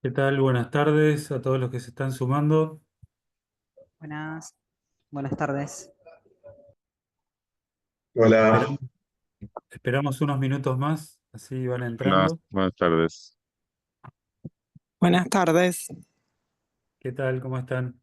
¿Qué tal? Buenas tardes a todos los que se están sumando. Buenas, buenas tardes. Esperamos, Hola, esperamos unos minutos más, así van buenas, entrando. buenas tardes. Buenas tardes. ¿Qué tal? ¿Cómo están?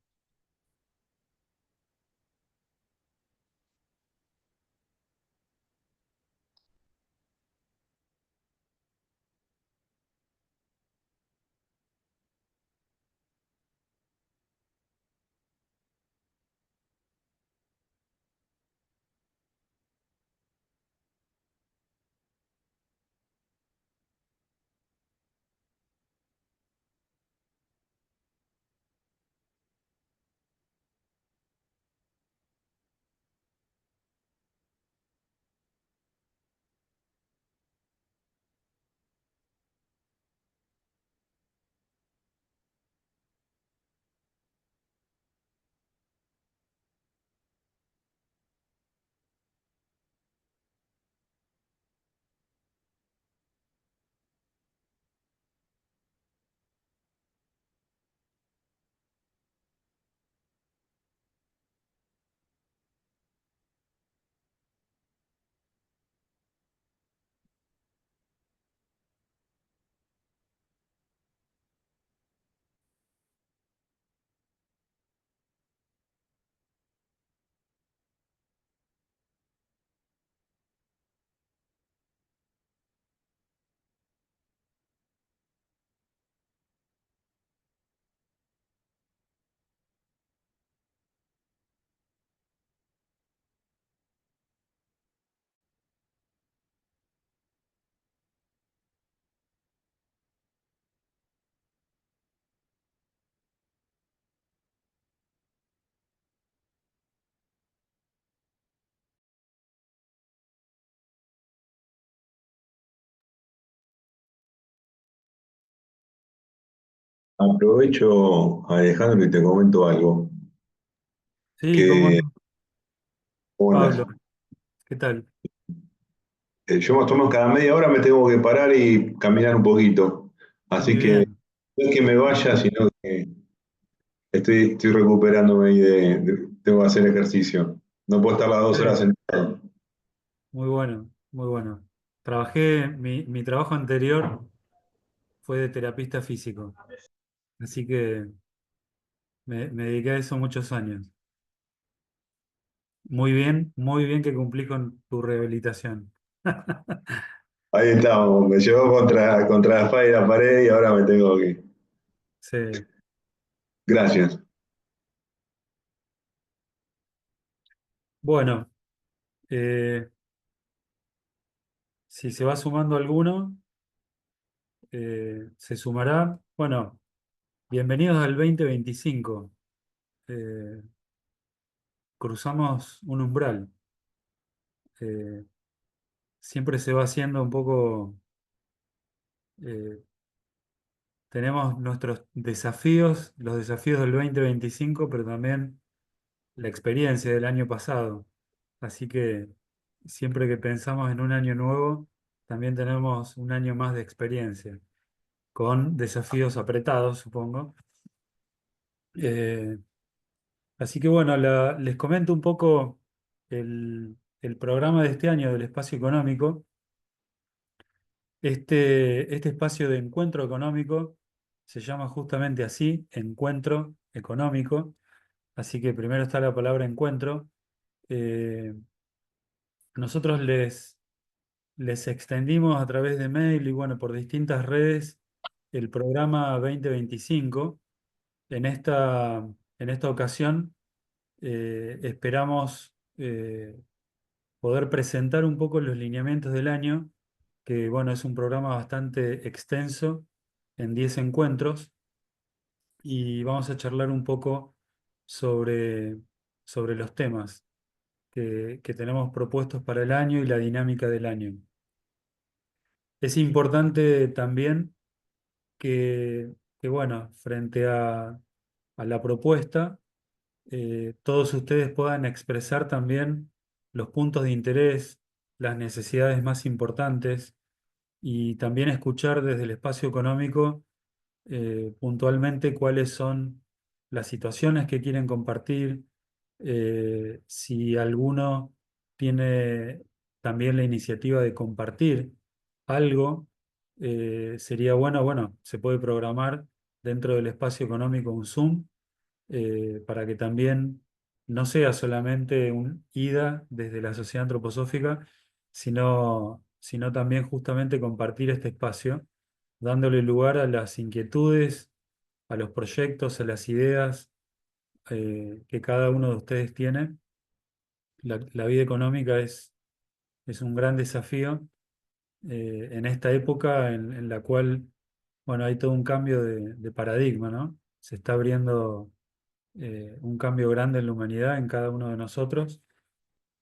Aprovecho, Alejandro, y te comento algo. Sí, ¿cómo Que, no? bueno, Pablo, ¿qué tal? yo más o menos cada media hora me tengo que parar y caminar un poquito. Muy Así que bien, no es que me vaya, sino que estoy recuperándome y tengo que hacer ejercicio. No puedo estar las 2 horas sí, sentado. muy bueno, muy bueno. Mi trabajo anterior fue de terapista físico, así que me dediqué a eso muchos años. Muy bien que cumplí con tu rehabilitación. Ahí estamos, me llevó contra la espalda y la pared y ahora me tengo que... Sí. Gracias. Bueno, eh, si se va sumando alguno, se sumará. Bueno, bienvenidos al 2025. Eh, Cruzamos un umbral. Eh, Siempre se va haciendo un poco. eh, Tenemos nuestros desafíos, los desafíos del 2025, pero también la experiencia del año pasado. Así que siempre que pensamos en un año nuevo, también tenemos un año más de experiencia, con desafíos apretados, supongo. Eh, Así que bueno, les comento un poco el programa de este año del espacio económico. Este espacio de encuentro económico se llama justamente así, encuentro económico. Así que primero está la palabra encuentro. Eh, Nosotros les extendimos a través de mail y bueno, por distintas redes el programa 2025. En esta ocasión esperamos poder presentar un poco los lineamientos del año, que bueno, es un programa bastante extenso en 10 encuentros y vamos a charlar un poco sobre, sobre los temas que tenemos propuestos para el año y la dinámica del año. Es importante también que bueno, frente a la propuesta, todos ustedes puedan expresar también los puntos de interés, las necesidades más importantes y también escuchar desde el espacio económico puntualmente cuáles son las situaciones que quieren compartir, si alguno tiene también la iniciativa de compartir algo, sería bueno, se puede programar dentro del espacio económico un Zoom, para que también no sea solamente un ida desde la sociedad antroposófica, sino también justamente compartir este espacio, dándole lugar a las inquietudes, a los proyectos, a las ideas, que cada uno de ustedes tiene. La vida económica es un gran desafío, en esta época en la cual, bueno, hay todo un cambio de paradigma, ¿no? Se está abriendo, un cambio grande en la humanidad, en cada uno de nosotros.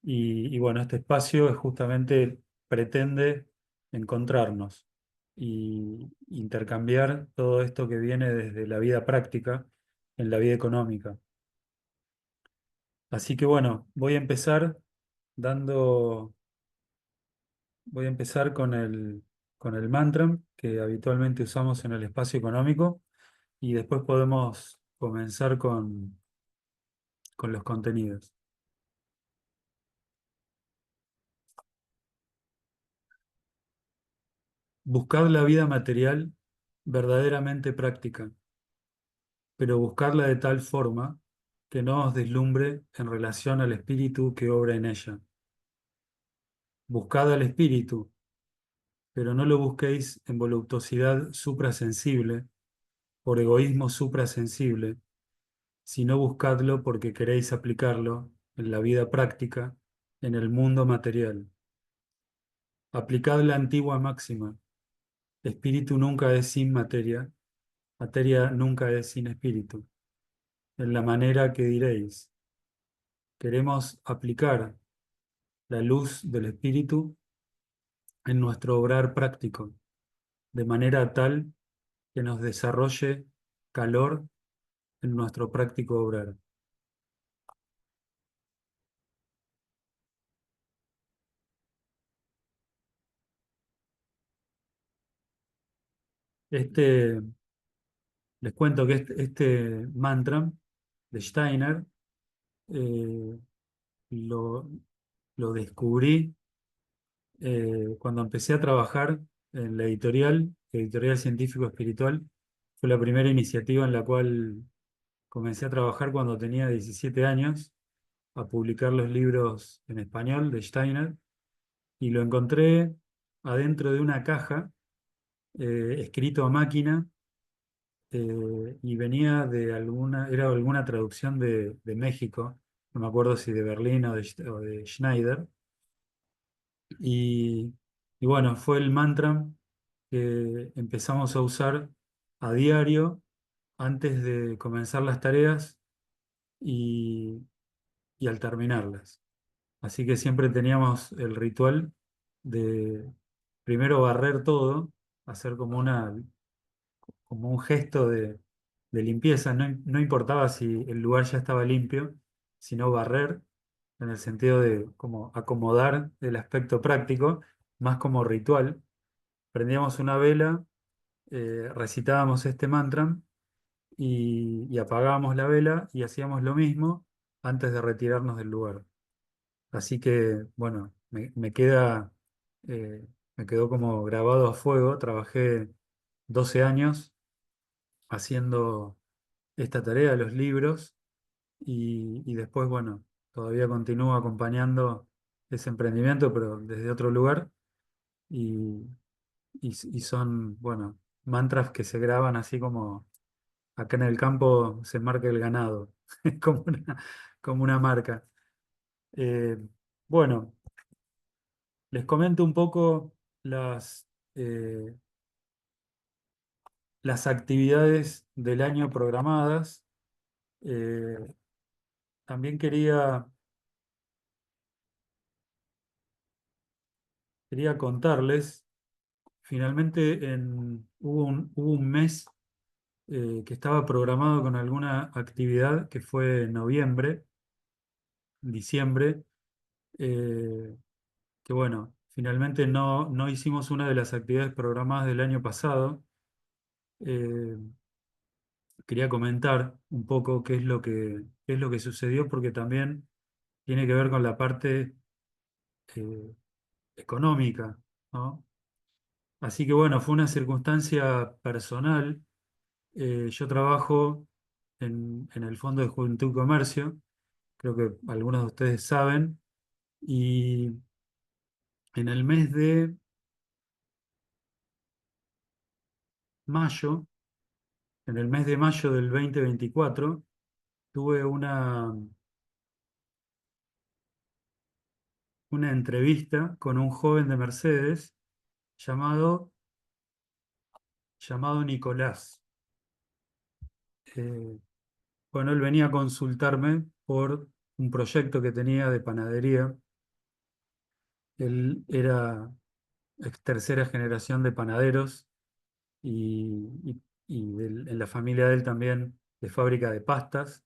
Y bueno, este espacio justamente pretende encontrarnos y intercambiar todo esto que viene desde la vida práctica en la vida económica. Así que bueno, dando, voy a empezar con el mantra que habitualmente usamos en el espacio económico, y después podemos comenzar con los contenidos. Buscad la vida material verdaderamente práctica, pero buscarla de tal forma que no os deslumbre en relación al espíritu que obra en ella. Buscad al espíritu, pero no lo busquéis en voluptuosidad suprasensible, por egoísmo suprasensible, sino buscadlo porque queréis aplicarlo en la vida práctica, en el mundo material. Aplicad la antigua máxima: espíritu nunca es sin materia, materia nunca es sin espíritu. En la manera que diréis, queremos aplicar la luz del espíritu en nuestro obrar práctico, de manera tal que nos desarrolle calor en nuestro práctico obrar. Este, Les cuento que este mantra de Steiner, eh, lo, lo descubrí, cuando empecé a trabajar en la editorial Científico Espiritual. Fue la primera iniciativa en la cual comencé a trabajar cuando tenía 17 años, a publicar los libros en español de Steiner, y lo encontré adentro de una caja, escrito a máquina, y venía era alguna traducción de México, no me acuerdo si de Berlín o de Schneider. Y, y bueno, fue el mantra que empezamos a usar a diario antes de comenzar las tareas y, y al terminarlas. Así que siempre teníamos el ritual de primero barrer todo, hacer como un gesto de limpieza. No importaba si el lugar ya estaba limpio, sino barrer, en el sentido de como acomodar el aspecto práctico, más como ritual. Prendíamos una vela, recitábamos este mantra y apagábamos la vela y hacíamos lo mismo antes de retirarnos del lugar. Así que, bueno, eh, me quedó como grabado a fuego. Trabajé 12 años haciendo esta tarea de los libros, y después, bueno, todavía continúo acompañando ese emprendimiento, pero desde otro lugar, y, y son, bueno, mantras que se graban así como acá en el campo se marca el ganado, como una marca. Eh, bueno, les comento un poco eh, las actividades del año programadas. Eh, También quería contarles, finalmente hubo un mes, que estaba programado con alguna actividad, que fue noviembre, diciembre, eh, que bueno, finalmente no hicimos una de las actividades programadas del año pasado, eh, quería comentar un poco qué es lo que sucedió, porque también tiene que ver con la parte eh, económica, ¿no? Así que bueno, fue una circunstancia personal. Yo trabajo en el Fondo de Juventud y Comercio, creo que algunos de ustedes saben, y en el mes de mayo, en el mes de mayo del 2024, tuve una entrevista con un joven de Mercedes llamado, llamado Nicolás. Eh, bueno, él venía a consultarme por un proyecto que tenía de panadería. Él era tercera generación de panaderos y en la familia de él también de fábrica de pastas.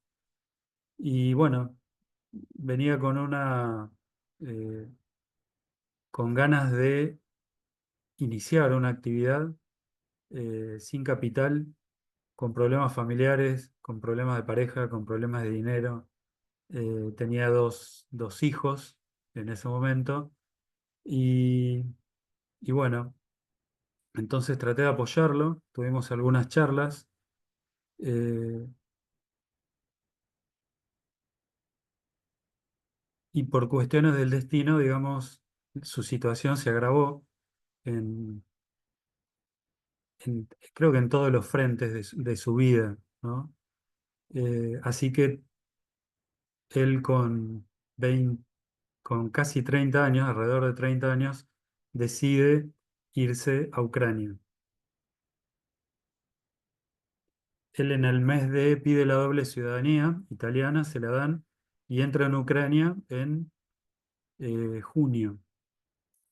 Y bueno, venía eh, con ganas de iniciar una actividad sin capital, con problemas familiares, con problemas de pareja, con problemas de dinero. Tenía dos hijos en ese momento y, y bueno, entonces traté de apoyarlo, tuvimos algunas charlas. eh, y por cuestiones del destino, digamos, su situación se agravó en, creo que en todos los frentes de su vida, ¿no? Así que él con casi 30 años, alrededor de 30 años, decide irse a Ucrania. Él en el mes de pide la doble ciudadanía italiana, se la dan, y entra en Ucrania en junio.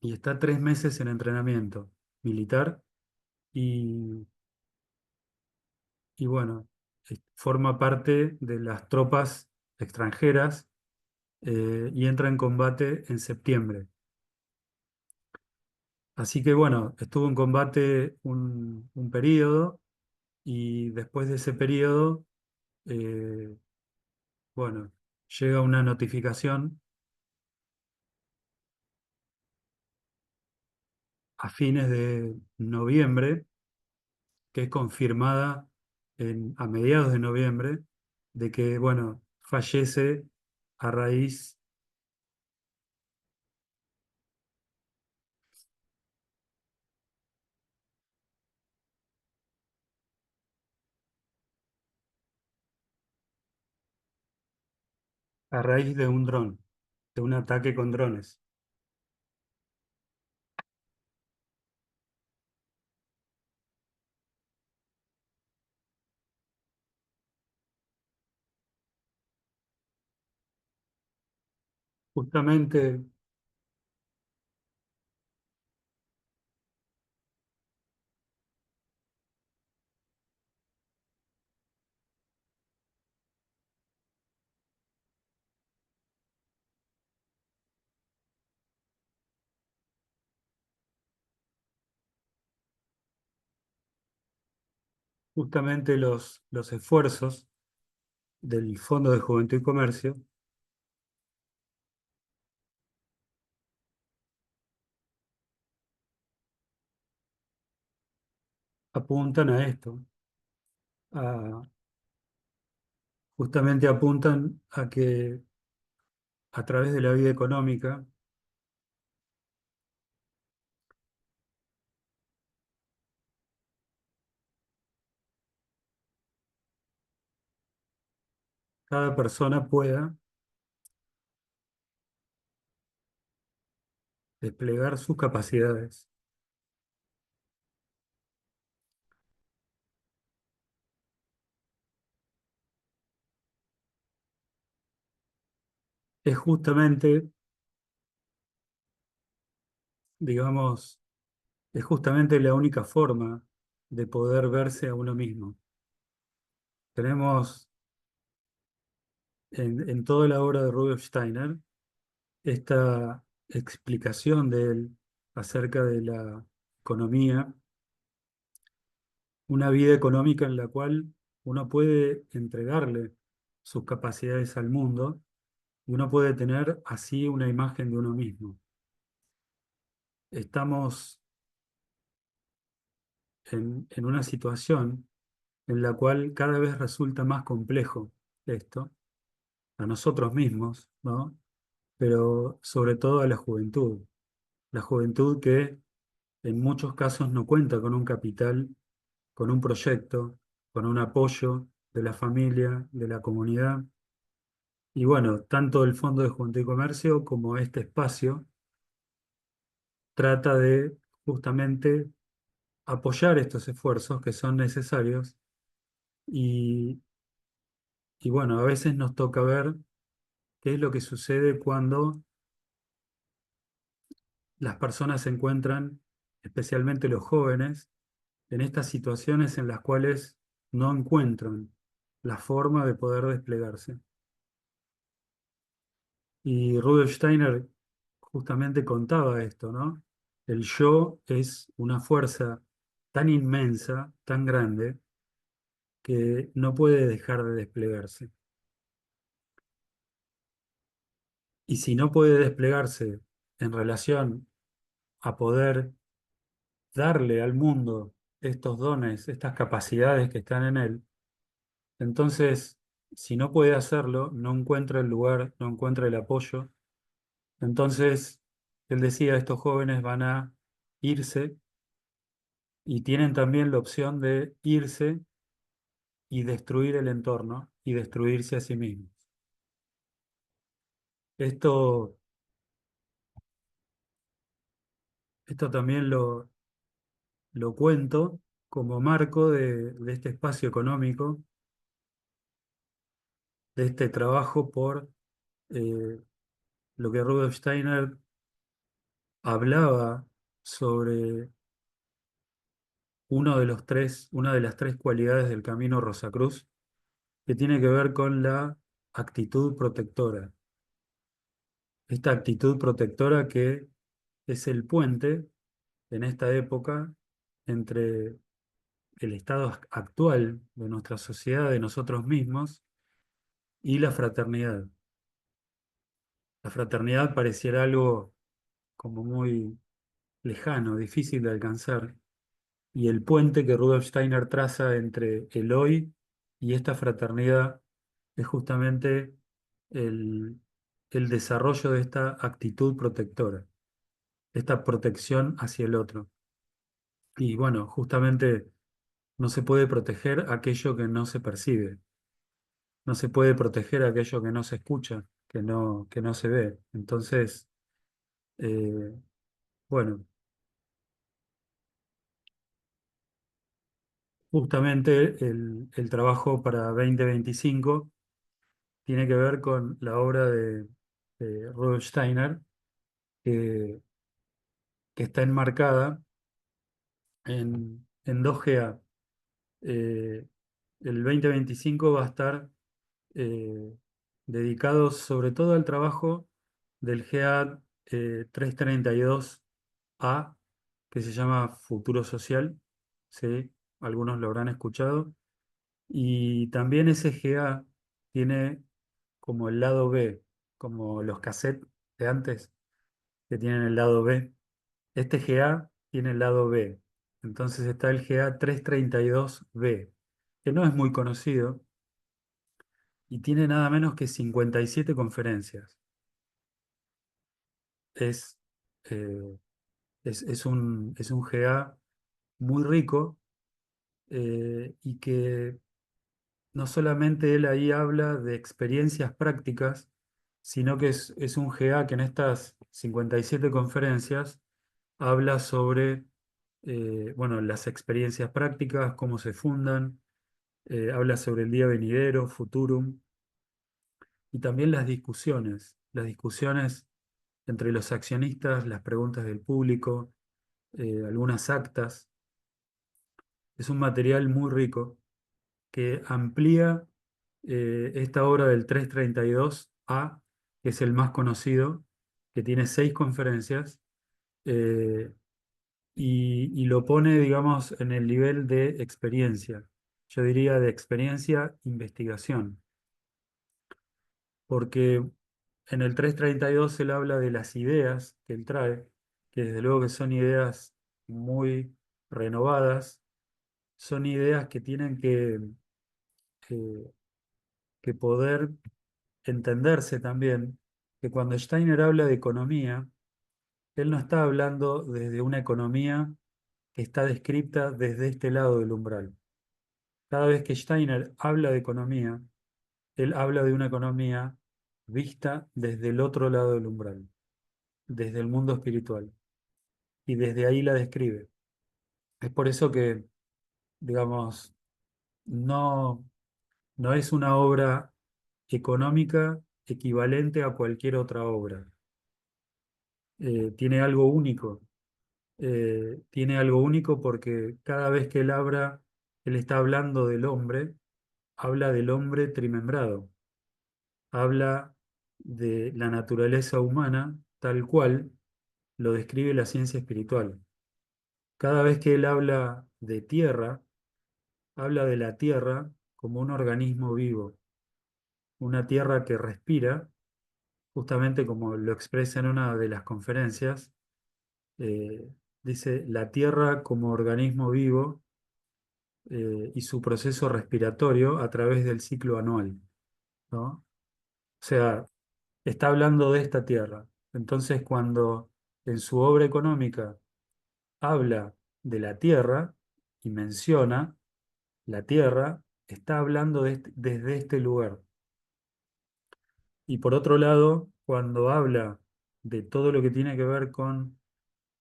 Y está 3 meses en entrenamiento militar y, y bueno, forma parte de las tropas extranjeras y entra en combate en septiembre. Así que bueno, estuvo en combate un periodo y después de ese periodo, eh, bueno, llega una notificación a fines de noviembre, que es confirmada a mediados de noviembre, de que, bueno, fallece a raíz, a raíz de un dron, de un ataque con drones. Justamente, justamente los esfuerzos del Fondo de Juventud y Comercio apuntan a esto, a- justamente apuntan a que a través de la vida económica, cada persona pueda desplegar sus capacidades. Es justamente, digamos, es justamente la única forma de poder verse a uno mismo. Tenemos en toda la obra de Rudolf Steiner esta explicación de él acerca de la economía una vida económica en la cual uno puede entregarle sus capacidades al mundo y uno puede tener así una imagen de uno mismo. Estamos en una situación en la cual cada vez resulta más complejo esto, a nosotros mismos, ¿no? Pero sobre todo a la juventud que en muchos casos no cuenta con un capital, con un proyecto, con un apoyo de la familia, de la comunidad. Y bueno, tanto el Fondo de Juventud y Comercio como este espacio trata de justamente apoyar estos esfuerzos que son necesarios y, y bueno, a veces nos toca ver qué es lo que sucede cuando las personas se encuentran, especialmente los jóvenes, en estas situaciones en las cuales no encuentran la forma de poder desplegarse. Y Rudolf Steiner justamente contaba esto, ¿no? El yo es una fuerza tan inmensa, tan grande, que no puede dejar de desplegarse. Y si no puede desplegarse en relación a poder darle al mundo estos dones, estas capacidades que están en él, entonces, si no puede hacerlo, no encuentra el lugar, no encuentra el apoyo. Entonces, él decía, estos jóvenes van a irse y tienen también la opción de irse y destruir el entorno y destruirse a sí mismos. Esto, esto también lo cuento como marco de este espacio económico, de este trabajo por eh, lo que Rudolf Steiner hablaba sobre una de las tres cualidades del camino Rosacruz, que tiene que ver con la actitud protectora. Esta actitud protectora que es el puente en esta época entre el estado actual de nuestra sociedad, de nosotros mismos, y la fraternidad. La fraternidad pareciera algo como muy lejano, difícil de alcanzar, y el puente que Rudolf Steiner traza entre el hoy y esta fraternidad es justamente el, el desarrollo de esta actitud protectora, esta protección hacia el otro. Y bueno, justamente no se puede proteger aquello que no se percibe, no se puede proteger aquello que no se escucha, que no se ve. Entonces, eh, bueno, justamente el trabajo para 2025 tiene que ver con la obra de Rudolf Steiner, que, que está enmarcada en 2GA. Eh, el 2025 va a estar eh, dedicado sobre todo al trabajo del GA 332A, que se llama Futuro Social, ¿sí? Algunos lo habrán escuchado. Y también ese GA tiene como el lado B, como los cassettes de antes, que tienen el lado B. Este GA tiene el lado B. Entonces está el GA 332B, que no es muy conocido y tiene nada menos que 57 conferencias. Es, eh, es un GA muy rico y que no solamente él ahí habla de experiencias prácticas, sino que es un GA que en estas 57 conferencias habla sobre bueno, las experiencias prácticas, cómo se fundan, habla sobre el día venidero, futurum, y también las discusiones entre los accionistas, las preguntas del público, algunas actas. Es un material muy rico que amplía esta obra del 332A, que es el más conocido, que tiene 6 conferencias, eh, y lo pone, digamos, en el nivel de experiencia. Yo diría de experiencia-investigación, porque en el 332 él habla de las ideas que él trae, que desde luego que son ideas muy renovadas, son ideas que tienen eh, que poder entenderse también, que cuando Steiner habla de economía, él no está hablando desde una economía que está descrita desde este lado del umbral. Cada vez que Steiner habla de economía, él habla de una economía vista desde el otro lado del umbral, desde el mundo espiritual, y desde ahí la describe. Es por eso que, digamos, no, no es una obra económica equivalente a cualquier otra obra. Tiene algo único. Tiene algo único porque cada vez que él está hablando del hombre, habla del hombre trimembrado, habla de la naturaleza humana tal cual lo describe la ciencia espiritual. Cada vez que él habla de tierra, habla de la tierra como un organismo vivo, una tierra que respira, justamente como lo expresa en una de las conferencias, eh, dice la tierra como organismo vivo y su proceso respiratorio a través del ciclo anual, ¿no? O sea, está hablando de esta tierra. Entonces, cuando en su obra económica habla de la tierra y menciona la tierra, está hablando desde este lugar. Y por otro lado, cuando habla de todo lo que tiene que ver con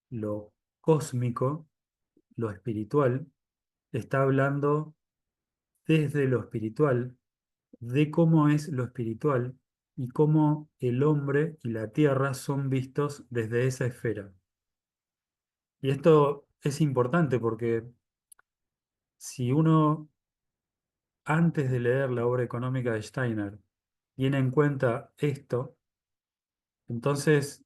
lo cósmico, lo espiritual, está hablando desde lo espiritual, de cómo es lo espiritual y cómo el hombre y la tierra son vistos desde esa esfera. Y esto es importante porque si uno, antes de leer la obra económica de Steiner, tiene en cuenta esto, entonces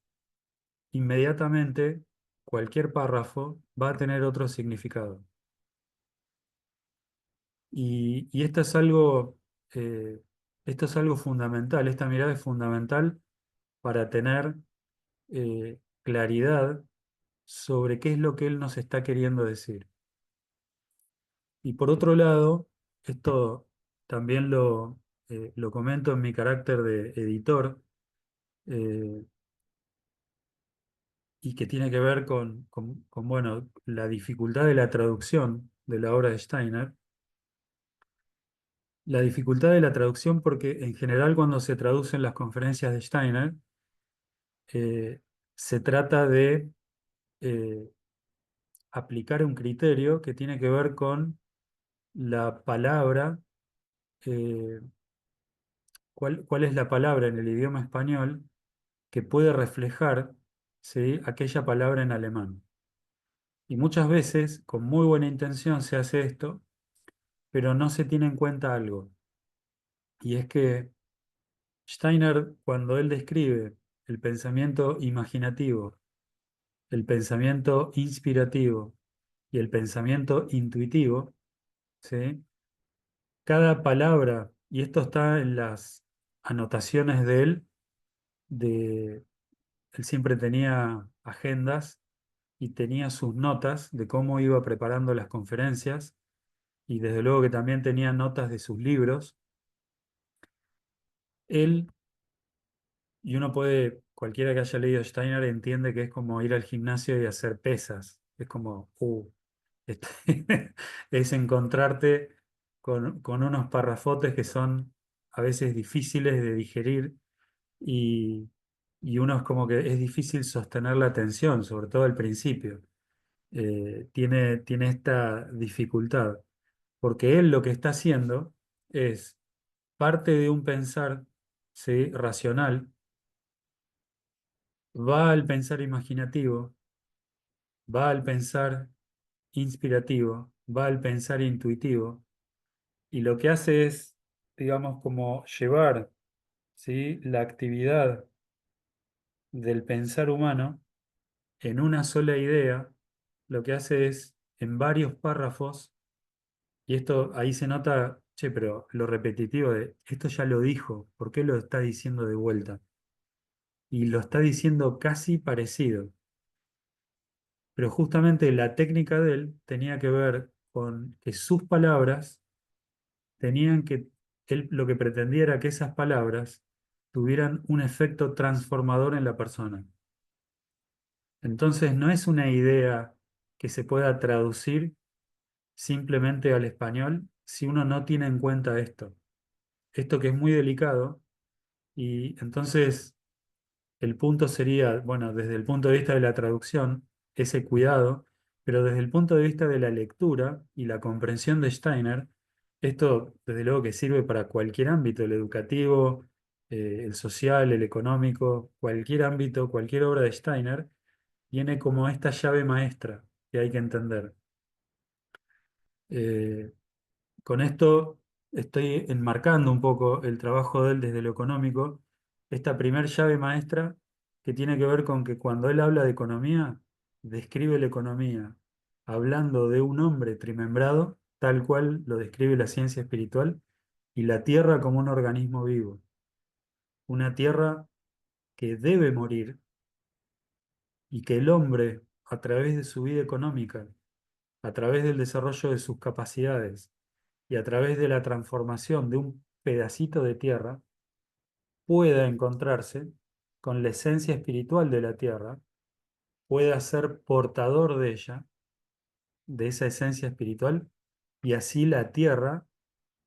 inmediatamente cualquier párrafo va a tener otro significado. Y eh, esto es algo fundamental, esta mirada es fundamental para tener claridad sobre qué es lo que él nos está queriendo decir. Y por otro lado, esto también lo comento en mi carácter de editor, eh, y que tiene que ver bueno, la dificultad de la traducción de la obra de Steiner. La dificultad de la traducción porque en general cuando se traducen las conferencias de Steiner, eh, se trata de eh, aplicar un criterio que tiene que ver con la palabra, eh, cuál es la palabra en el idioma español que puede reflejar, ¿sí?, aquella palabra en alemán. Y muchas veces, con muy buena intención, se hace esto, pero no se tiene en cuenta algo. Y es que Steiner, cuando él describe el pensamiento imaginativo, el pensamiento inspirativo y el pensamiento intuitivo, ¿sí?, cada palabra, y esto está en las anotaciones de él, él siempre tenía agendas y tenía sus notas de cómo iba preparando las conferencias, y desde luego que también tenía notas de sus libros. Él, y uno puede, cualquiera que haya leído Steiner entiende que es como ir al gimnasio y hacer pesas. Es como, este, es encontrarte con unos parrafotes que son a veces difíciles de digerir y, y uno es como que es difícil sostener la atención, sobre todo al principio. Tiene esta dificultad, porque él lo que está haciendo es parte de un pensar, ¿sí?, racional, va al pensar imaginativo, va al pensar inspirativo, va al pensar intuitivo, y lo que hace es, digamos, como llevar, ¿sí?, la actividad del pensar humano en una sola idea lo que hace es, en varios párrafos, y esto ahí se nota, che, pero lo repetitivo de, esto ya lo dijo, ¿por qué lo está diciendo de vuelta? Y lo está diciendo casi parecido. Pero justamente la técnica de él tenía que ver con que sus palabras tenían que, él lo que pretendía era que esas palabras tuvieran un efecto transformador en la persona. Entonces no es una idea que se pueda traducir simplemente al español si uno no tiene en cuenta esto. Esto que es muy delicado, y entonces el punto sería, bueno, desde el punto de vista de la traducción, ese cuidado, pero desde el punto de vista de la lectura y la comprensión de Steiner, esto desde luego que sirve para cualquier ámbito, el educativo, el social, el económico, cualquier ámbito, cualquier obra de Steiner, tiene como esta llave maestra que hay que entender. Eh, con esto estoy enmarcando un poco el trabajo de él desde lo económico, esta primer llave maestra que tiene que ver con que cuando él habla de economía, describe la economía hablando de un hombre trimembrado, tal cual lo describe la ciencia espiritual, y la tierra como un organismo vivo, una tierra que debe morir y que el hombre, a través de su vida económica, a través del desarrollo de sus capacidades y a través de la transformación de un pedacito de tierra, pueda encontrarse con la esencia espiritual de la tierra, pueda ser portador de ella, de esa esencia espiritual, y así la tierra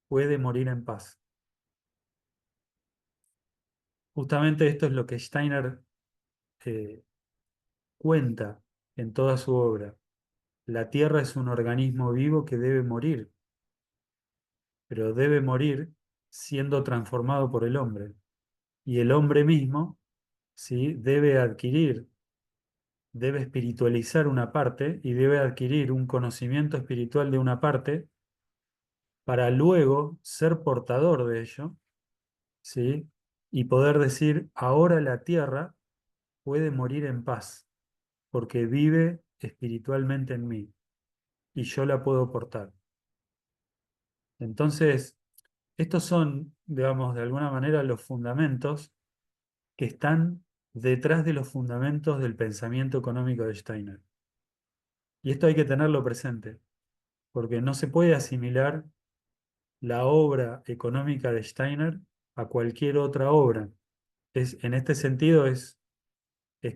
puede morir en paz. Justamente esto es lo que Steiner eh, cuenta en toda su obra. La tierra es un organismo vivo que debe morir, pero debe morir siendo transformado por el hombre. Y el hombre mismo, ¿sí?, debe adquirir, debe espiritualizar una parte y debe adquirir un conocimiento espiritual de una parte para luego ser portador de ello, ¿sí?, y poder decir, ahora la tierra puede morir en paz, porque vive espiritualmente en mí y yo la puedo portar. Entonces, estos son, digamos, de alguna manera los fundamentos que están detrás de los fundamentos del pensamiento económico de Steiner. Y esto hay que tenerlo presente, porque no se puede asimilar la obra económica de Steiner a cualquier otra obra. En este sentido es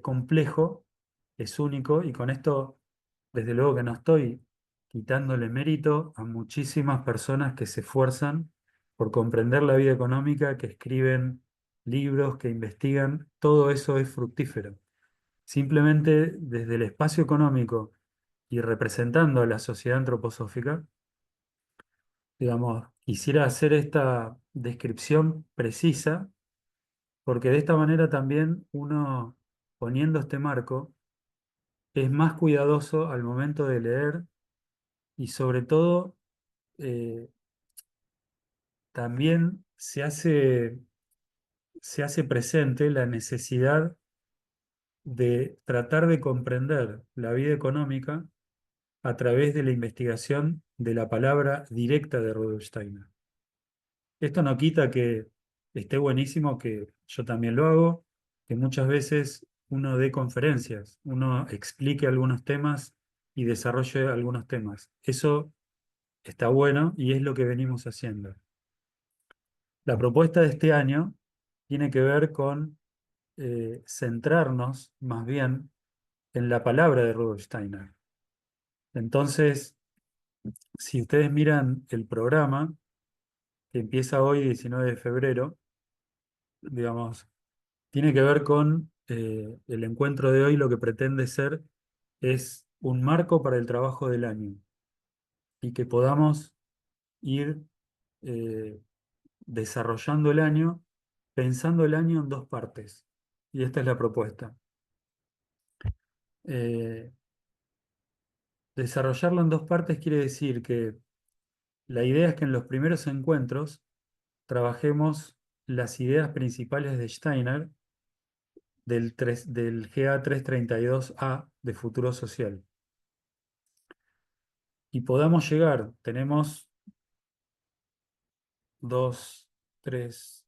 complejo, es único, y con esto, desde luego que no estoy quitándole mérito a muchísimas personas que se esfuerzan por comprender la vida económica, que escriben libros, que investigan, todo eso es fructífero. Simplemente desde el espacio económico y representando a la sociedad antroposófica, digamos, quisiera hacer esta descripción precisa, porque de esta manera también uno, poniendo este marco, es más cuidadoso al momento de leer y sobre todo eh, también se hace presente la necesidad de tratar de comprender la vida económica a través de la investigación de la palabra directa de Rudolf Steiner. Esto no quita que esté buenísimo, que yo también lo hago, que muchas veces uno dé conferencias, uno explique algunos temas y desarrolle algunos temas. Eso está bueno y es lo que venimos haciendo. La propuesta de este año tiene que ver con centrarnos más bien en la palabra de Rudolf Steiner. Entonces, si ustedes miran el programa, que empieza hoy, 19 de febrero, digamos, tiene que ver con el encuentro de hoy, lo que pretende ser es un marco para el trabajo del año y que podamos ir eh, desarrollando el año, pensando el año en dos partes. Y esta es la propuesta. Eh, Desarrollarlo en dos partes quiere decir que la idea es que en los primeros encuentros trabajemos las ideas principales de Steiner del GA 332A de futuro social. y podamos llegar, tenemos 2, 3,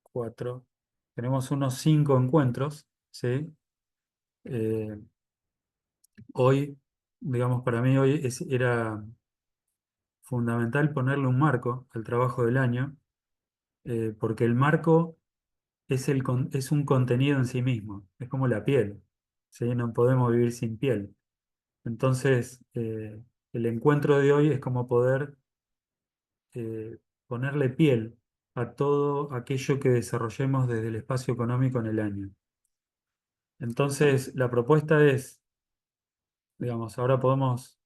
4, tenemos unos 5 encuentros, ¿sí? Eh, hoy, digamos, para mí hoy era fundamental ponerle un marco al trabajo del año, porque el marco es un contenido en sí mismo, es como la piel, ¿sí? No podemos vivir sin piel. Entonces, el encuentro de hoy es como poder eh, ponerle piel a todo aquello que desarrollemos desde el espacio económico en el año. Entonces, la propuesta es, digamos, ahora podemos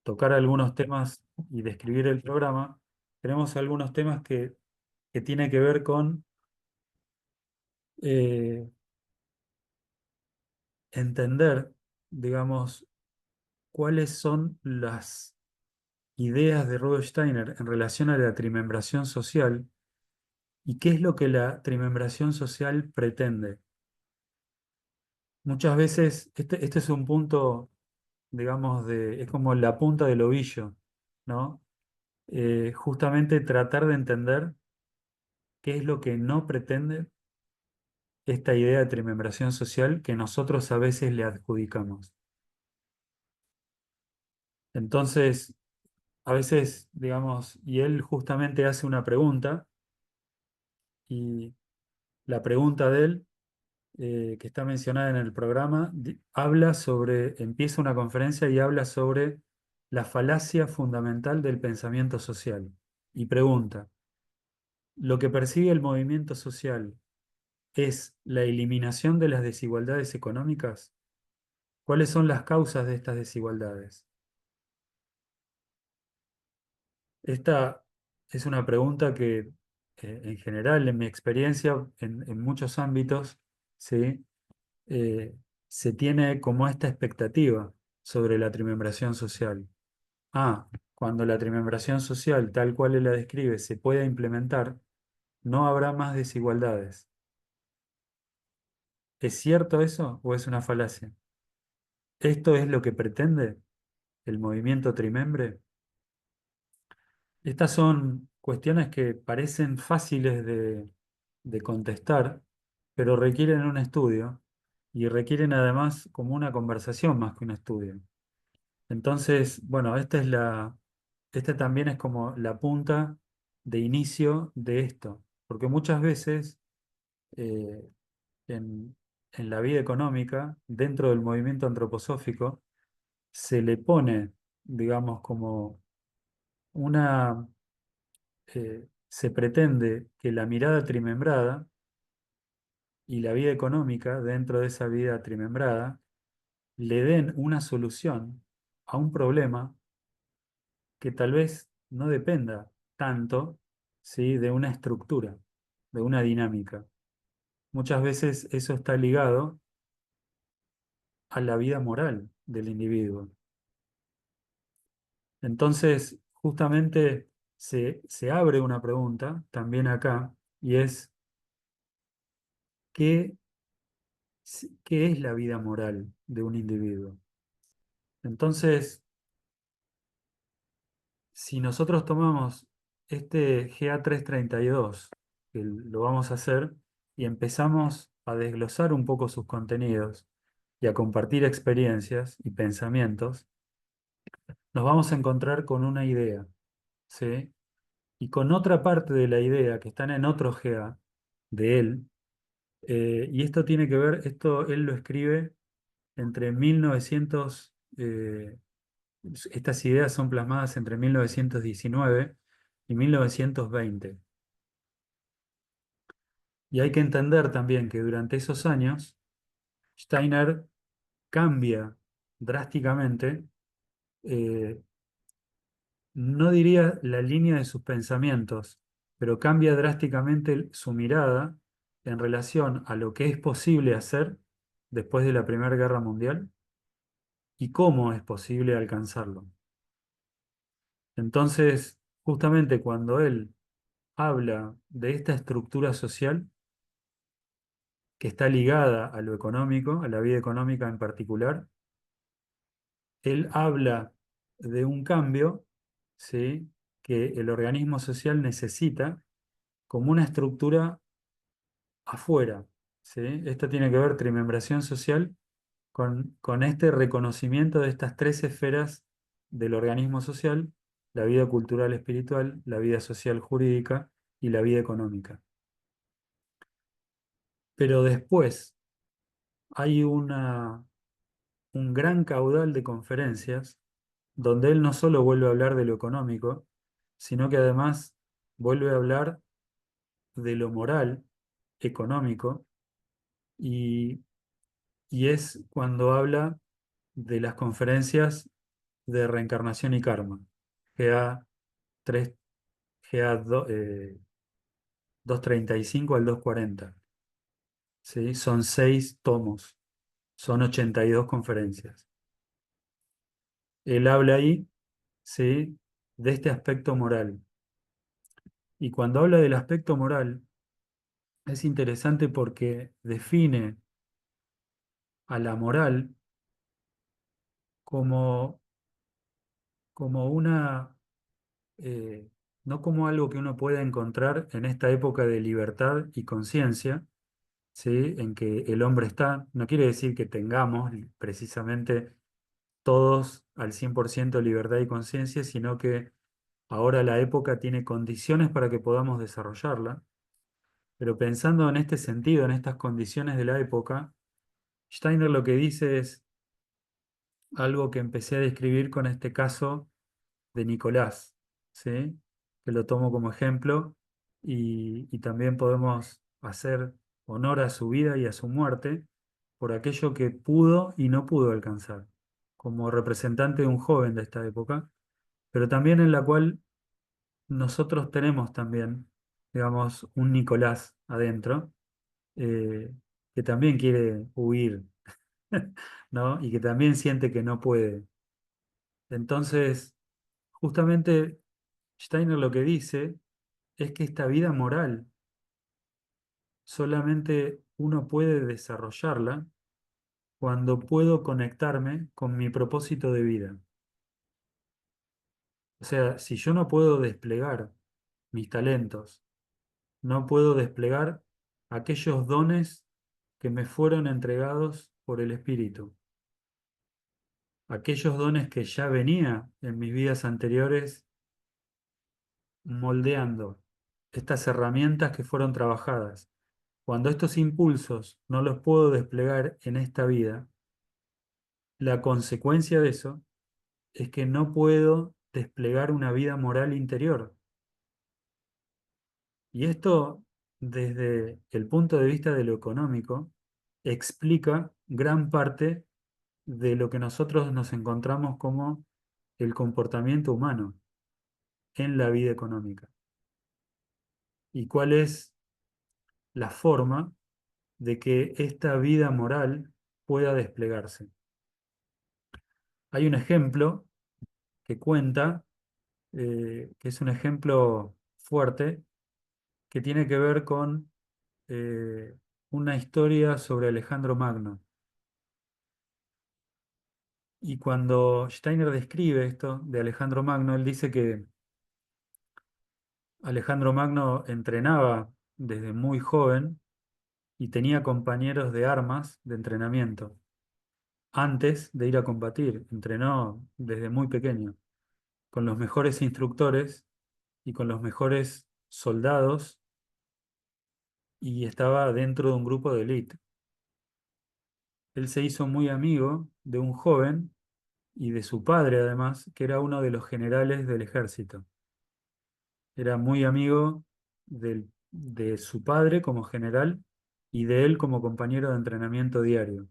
tocar algunos temas y describir el programa. Tenemos algunos temas que tienen que ver con eh, entender, digamos, cuáles son las ideas de Rudolf Steiner en relación a la trimembración social y qué es lo que la trimembración social pretende. Muchas veces, este es un punto, digamos, es como la punta del ovillo, ¿no? Justamente tratar de entender qué es lo que no pretende esta idea de trimembración social que nosotros a veces le adjudicamos. Entonces, a veces, digamos, y él justamente hace una pregunta, y la pregunta de él, que está mencionada en el programa, empieza una conferencia y habla sobre la falacia fundamental del pensamiento social. Y pregunta, ¿lo que persigue el movimiento social es la eliminación de las desigualdades económicas? ¿Cuáles son las causas de estas desigualdades? Esta es una pregunta que, en general, en mi experiencia, en muchos ámbitos, ¿sí? eh, se tiene como esta expectativa sobre la trimembración social. Cuando la trimembración social, tal cual él la describe, se pueda implementar, no habrá más desigualdades. ¿Es cierto eso o es una falacia? ¿Esto es lo que pretende el movimiento trimembre? Estas son cuestiones que parecen fáciles de contestar, pero requieren un estudio y requieren además como una conversación más que un estudio. Entonces, bueno, esta también es como la punta de inicio de esto, porque muchas veces eh, en, en la vida económica, dentro del movimiento antroposófico, se le pone, digamos, como una, se pretende que la mirada trimembrada y la vida económica dentro de esa vida trimembrada le den una solución a un problema que tal vez no dependa tanto, ¿sí? de una estructura, de una dinámica. Muchas veces eso está ligado a la vida moral del individuo. Entonces, justamente se abre una pregunta también acá, y es, ¿qué, qué es la vida moral de un individuo? Entonces, si nosotros tomamos este GA332, que lo vamos a hacer, y empezamos a desglosar un poco sus contenidos y a compartir experiencias y pensamientos, nos vamos a encontrar con una idea, ¿sí? Y con otra parte de la idea que están en otro GA de él, y esto tiene que ver, esto él lo escribe entre 1900, estas ideas son plasmadas entre 1919 y 1920. Y hay que entender también que durante esos años, Steiner cambia drásticamente, eh, no diría la línea de sus pensamientos, pero cambia drásticamente su mirada en relación a lo que es posible hacer después de la Primera Guerra Mundial y cómo es posible alcanzarlo. Entonces, justamente cuando él habla de esta estructura social que está ligada a lo económico, a la vida económica en particular, él habla de un cambio, ¿sí?, que el organismo social necesita como una estructura afuera, ¿sí? Esto tiene que ver, trimembración social, con este reconocimiento de estas tres esferas del organismo social: la vida cultural espiritual, la vida social jurídica y la vida económica. Pero después hay un gran caudal de conferencias donde él no solo vuelve a hablar de lo económico, sino que además vuelve a hablar de lo moral, económico, y, y es cuando habla de las conferencias de reencarnación y karma, GA 3, GA 235 al 240, ¿sí? Son 6 tomos, son 82 conferencias. Él habla ahí, ¿sí?, de este aspecto moral. Y cuando habla del aspecto moral, es interesante porque define a la moral como, como una, eh, no como algo que uno pueda encontrar en esta época de libertad y conciencia, ¿sí?, en que el hombre está. No quiere decir que tengamos precisamente todos al 100% libertad y conciencia, sino que ahora la época tiene condiciones para que podamos desarrollarla. Pero pensando en este sentido, en estas condiciones de la época, Steiner lo que dice es algo que empecé a describir con este caso de Nicolás, ¿sí?, que lo tomo como ejemplo, y también podemos hacer honor a su vida y a su muerte por aquello que pudo y no pudo alcanzar, como representante de un joven de esta época, pero también en la cual nosotros tenemos también, digamos, un Nicolás adentro, eh, que también quiere huir, ¿no? Y que también siente que no puede. Entonces, justamente Steiner lo que dice es que esta vida moral solamente uno puede desarrollarla cuando puedo conectarme con mi propósito de vida. O sea, si yo no puedo desplegar mis talentos, no puedo desplegar aquellos dones que me fueron entregados por el Espíritu, aquellos dones que ya venía en mis vidas anteriores moldeando, estas herramientas que fueron trabajadas. Cuando estos impulsos no los puedo desplegar en esta vida, la consecuencia de eso es que no puedo desplegar una vida moral interior. Y esto, desde el punto de vista de lo económico, explica gran parte de lo que nosotros nos encontramos como el comportamiento humano en la vida económica. Y cuál es la forma de que esta vida moral pueda desplegarse. Hay un ejemplo que cuenta, que es un ejemplo fuerte, que tiene que ver con una historia sobre Alejandro Magno. Y cuando Steiner describe esto de Alejandro Magno, él dice que Alejandro Magno entrenaba desde muy joven y tenía compañeros de armas de entrenamiento. Antes de ir a combatir, entrenó desde muy pequeño, con los mejores instructores y con los mejores soldados, y estaba dentro de un grupo de élite. Él se hizo muy amigo de un joven y de su padre además, que era uno de los generales del ejército. Era muy amigo de su padre como general y de él como compañero de entrenamiento diario.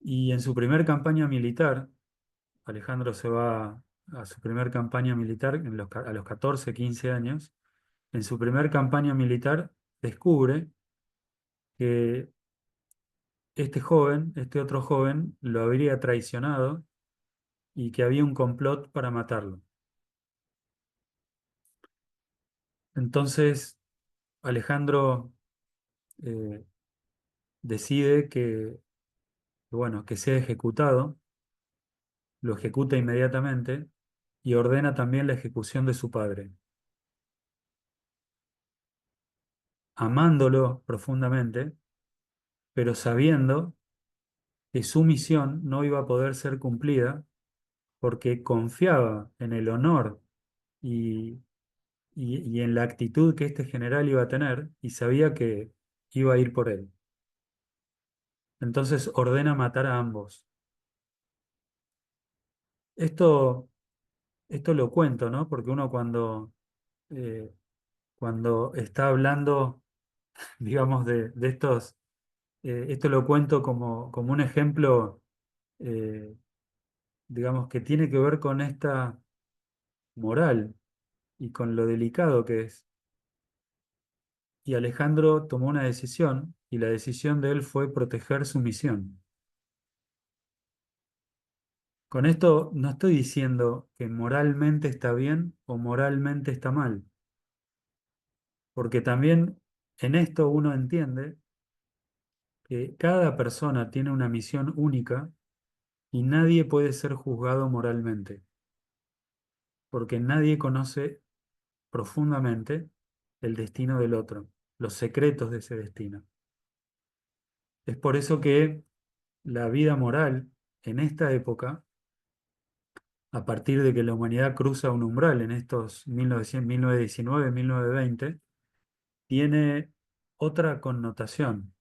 Y en su primer campaña militar, Alejandro se va a su primer campaña militar a los 14, 15 años. En su primer campaña militar descubre que este joven, este otro joven, lo habría traicionado y que había un complot para matarlo. Entonces, Alejandro eh, decide que, bueno, que sea ejecutado, lo ejecuta inmediatamente y ordena también la ejecución de su padre, amándolo profundamente, pero sabiendo que su misión no iba a poder ser cumplida porque confiaba en el honor y, y en la actitud que este general iba a tener y sabía que iba a ir por él. Entonces ordena matar a ambos. Esto, esto lo cuento, ¿no? Porque uno eh, cuando está hablando, digamos, de estos, esto lo cuento como un ejemplo, eh, digamos, que tiene que ver con esta moral y con lo delicado que es. Y Alejandro tomó una decisión y la decisión de él fue proteger su misión. Con esto no estoy diciendo que moralmente está bien o moralmente está mal, porque también en esto uno entiende que cada persona tiene una misión única y nadie puede ser juzgado moralmente, porque nadie conoce profundamente el destino del otro, los secretos de ese destino. Es por eso que la vida moral en esta época, a partir de que la humanidad cruza un umbral en estos 1900, 1919, 1920, tiene otra connotación,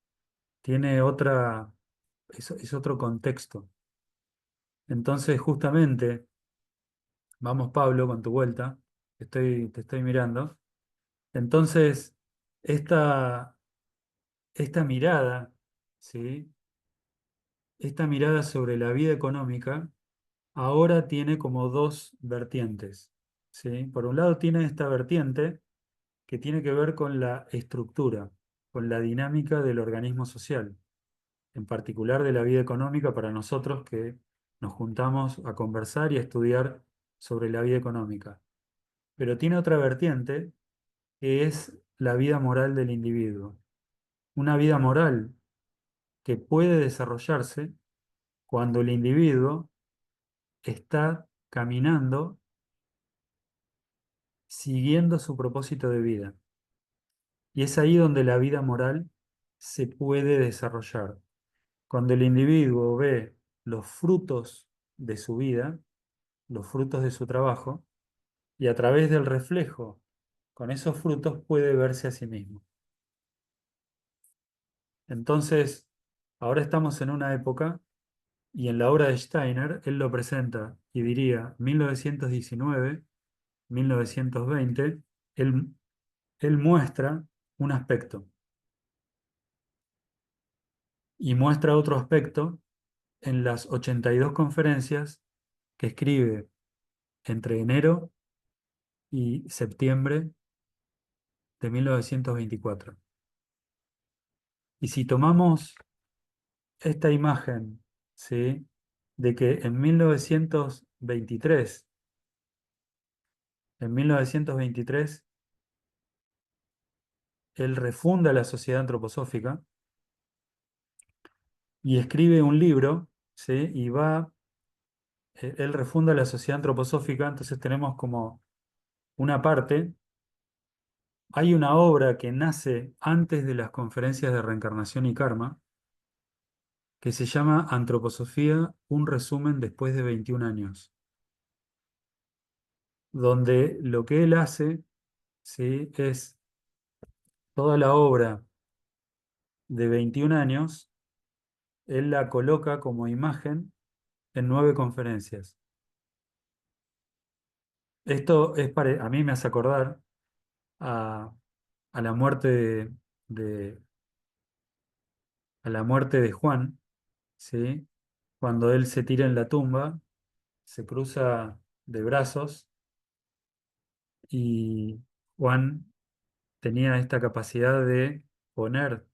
tiene otra, es otro contexto. Entonces, justamente, vamos Pablo, con tu vuelta, te estoy mirando. Entonces, esta, esta mirada, ¿sí? Esta mirada sobre la vida económica ahora tiene como dos vertientes, ¿sí? Por un lado tiene esta vertiente que tiene que ver con la estructura, con la dinámica del organismo social, en particular de la vida económica para nosotros que nos juntamos a conversar y a estudiar sobre la vida económica. Pero tiene otra vertiente que es la vida moral del individuo. Una vida moral que puede desarrollarse cuando el individuo está caminando siguiendo su propósito de vida. Y es ahí donde la vida moral se puede desarrollar. Cuando el individuo ve los frutos de su vida, los frutos de su trabajo, y a través del reflejo con esos frutos puede verse a sí mismo. Entonces, ahora estamos en una época, y en la obra de Steiner, él lo presenta y diría 1919, 1920, él, él muestra un aspecto y muestra otro aspecto en las 82 conferencias que escribe entre enero y septiembre de 1924. Y si tomamos esta imagen, ¿sí? De que en 1923, él refunda la Sociedad Antroposófica y escribe un libro, ¿sí? Él refunda la Sociedad Antroposófica, entonces tenemos como una parte, hay una obra que nace antes de las conferencias de reencarnación y karma, que se llama Antroposofía, un resumen después de 21 años, donde lo que él hace, ¿sí? Es toda la obra de 21 años, él la coloca como imagen en 9 conferencias. Esto a mí me hace acordar a, a la muerte de- a la muerte de Juan, ¿sí? Cuando él se tira en la tumba, se cruza de brazos y Juan tenía esta capacidad de poner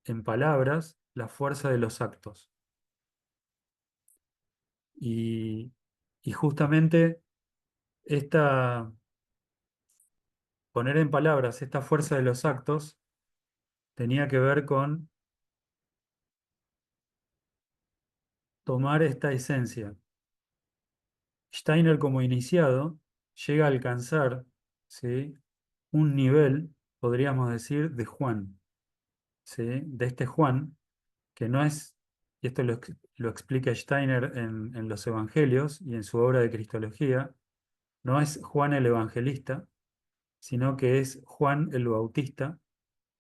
en palabras la fuerza de los actos. Y, y justamente esta, poner en palabras esta fuerza de los actos tenía que ver con tomar esta esencia Steiner como iniciado llega a alcanzar, ¿sí?, un nivel, podríamos decir, de Juan, ¿sí?, de este Juan, que no es, y esto lo explica Steiner en los Evangelios y en su obra de Cristología, no es Juan el Evangelista, sino que es Juan el Bautista,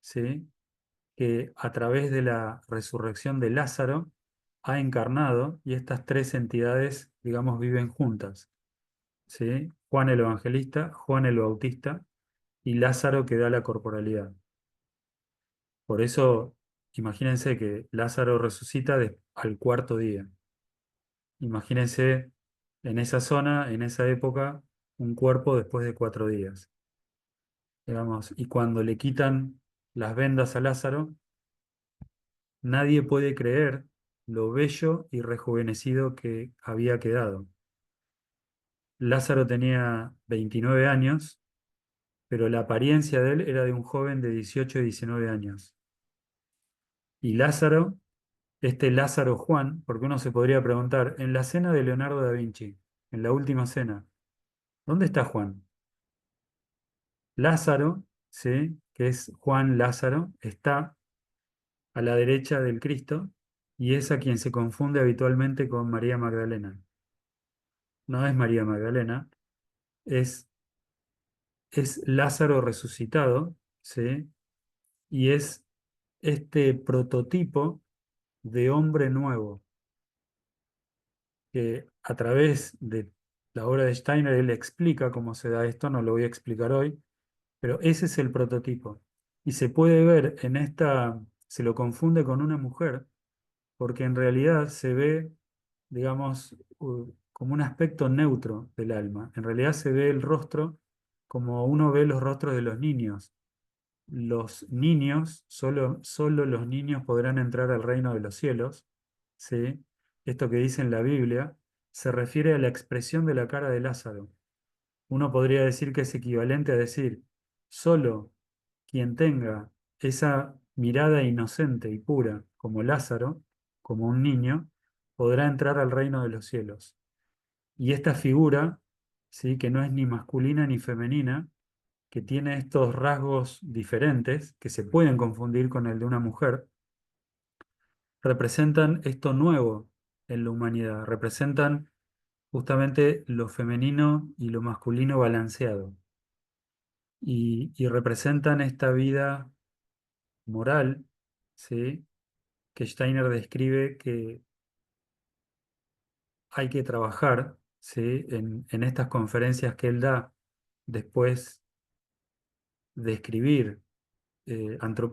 ¿sí?, que a través de la resurrección de Lázaro ha encarnado y estas tres entidades, digamos, viven juntas, ¿sí? Juan el Evangelista, Juan el Bautista y Lázaro que da la corporalidad. Por eso, imagínense que Lázaro resucita al cuarto día. Imagínense en esa zona, en esa época, un cuerpo después de 4 días, digamos, y cuando le quitan las vendas a Lázaro, nadie puede creer lo bello y rejuvenecido que había quedado. Lázaro tenía 29 años, pero la apariencia de él era de un joven de 18 y 19 años. Y Lázaro, este Lázaro Juan, porque uno se podría preguntar, en la cena de Leonardo da Vinci, en la última cena, ¿dónde está Juan? Lázaro, ¿sí?, que es Juan Lázaro, está a la derecha del Cristo y es a quien se confunde habitualmente con María Magdalena. No es María Magdalena, es, es Lázaro resucitado, ¿sí?, y es este prototipo de hombre nuevo que a través de la obra de Steiner él explica cómo se da esto, no lo voy a explicar hoy, pero ese es el prototipo. Y se puede ver en esta, se lo confunde con una mujer, porque en realidad se ve, digamos, como un aspecto neutro del alma. En realidad se ve el rostro como uno ve los rostros de los niños. Los niños, solo los niños podrán entrar al reino de los cielos, ¿sí? Esto que dice en la Biblia se refiere a la expresión de la cara de Lázaro. Uno podría decir que es equivalente a decir, solo quien tenga esa mirada inocente y pura como Lázaro, como un niño, podrá entrar al reino de los cielos. Y esta figura, ¿sí?, que no es ni masculina ni femenina, que tiene estos rasgos diferentes, que se pueden confundir con el de una mujer, representan esto nuevo en la humanidad, representan justamente lo femenino y lo masculino balanceado, y representan esta vida moral, ¿sí?, que Steiner describe que hay que trabajar, ¿sí?, en estas conferencias que él da después de escribir,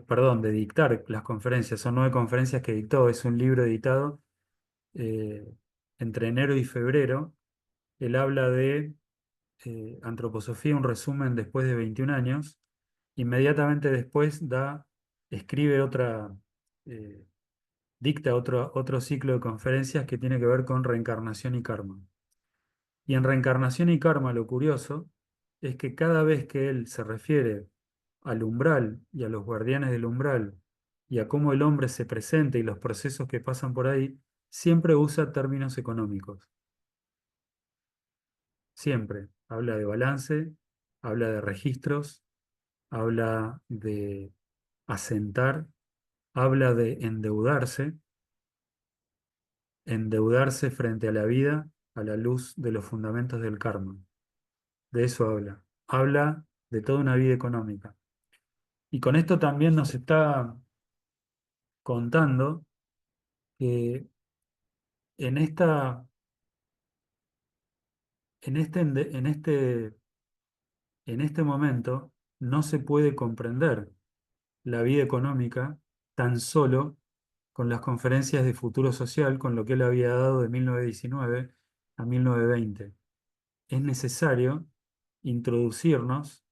perdón, de dictar las conferencias. Son 9 conferencias que dictó, es un libro editado eh, entre enero y febrero. Él habla de antroposofía, un resumen después de 21 años. Inmediatamente después escribe eh, dicta otro ciclo de conferencias que tiene que ver con reencarnación y karma. Y en reencarnación y karma lo curioso es que cada vez que él se refiere al umbral y a los guardianes del umbral y a cómo el hombre se presenta y los procesos que pasan por ahí, siempre usa términos económicos. Siempre. Habla de balance, habla de registros, habla de asentar, habla de endeudarse frente a la vida a la luz de los fundamentos del karma. De eso habla. Habla de toda una vida económica. Y con esto también nos está contando que en esta, en este, ende- en este momento no se puede comprender la vida económica tan solo con las conferencias de futuro social, con lo que él había dado de 1919 a 1920. Es necesario introducirnos,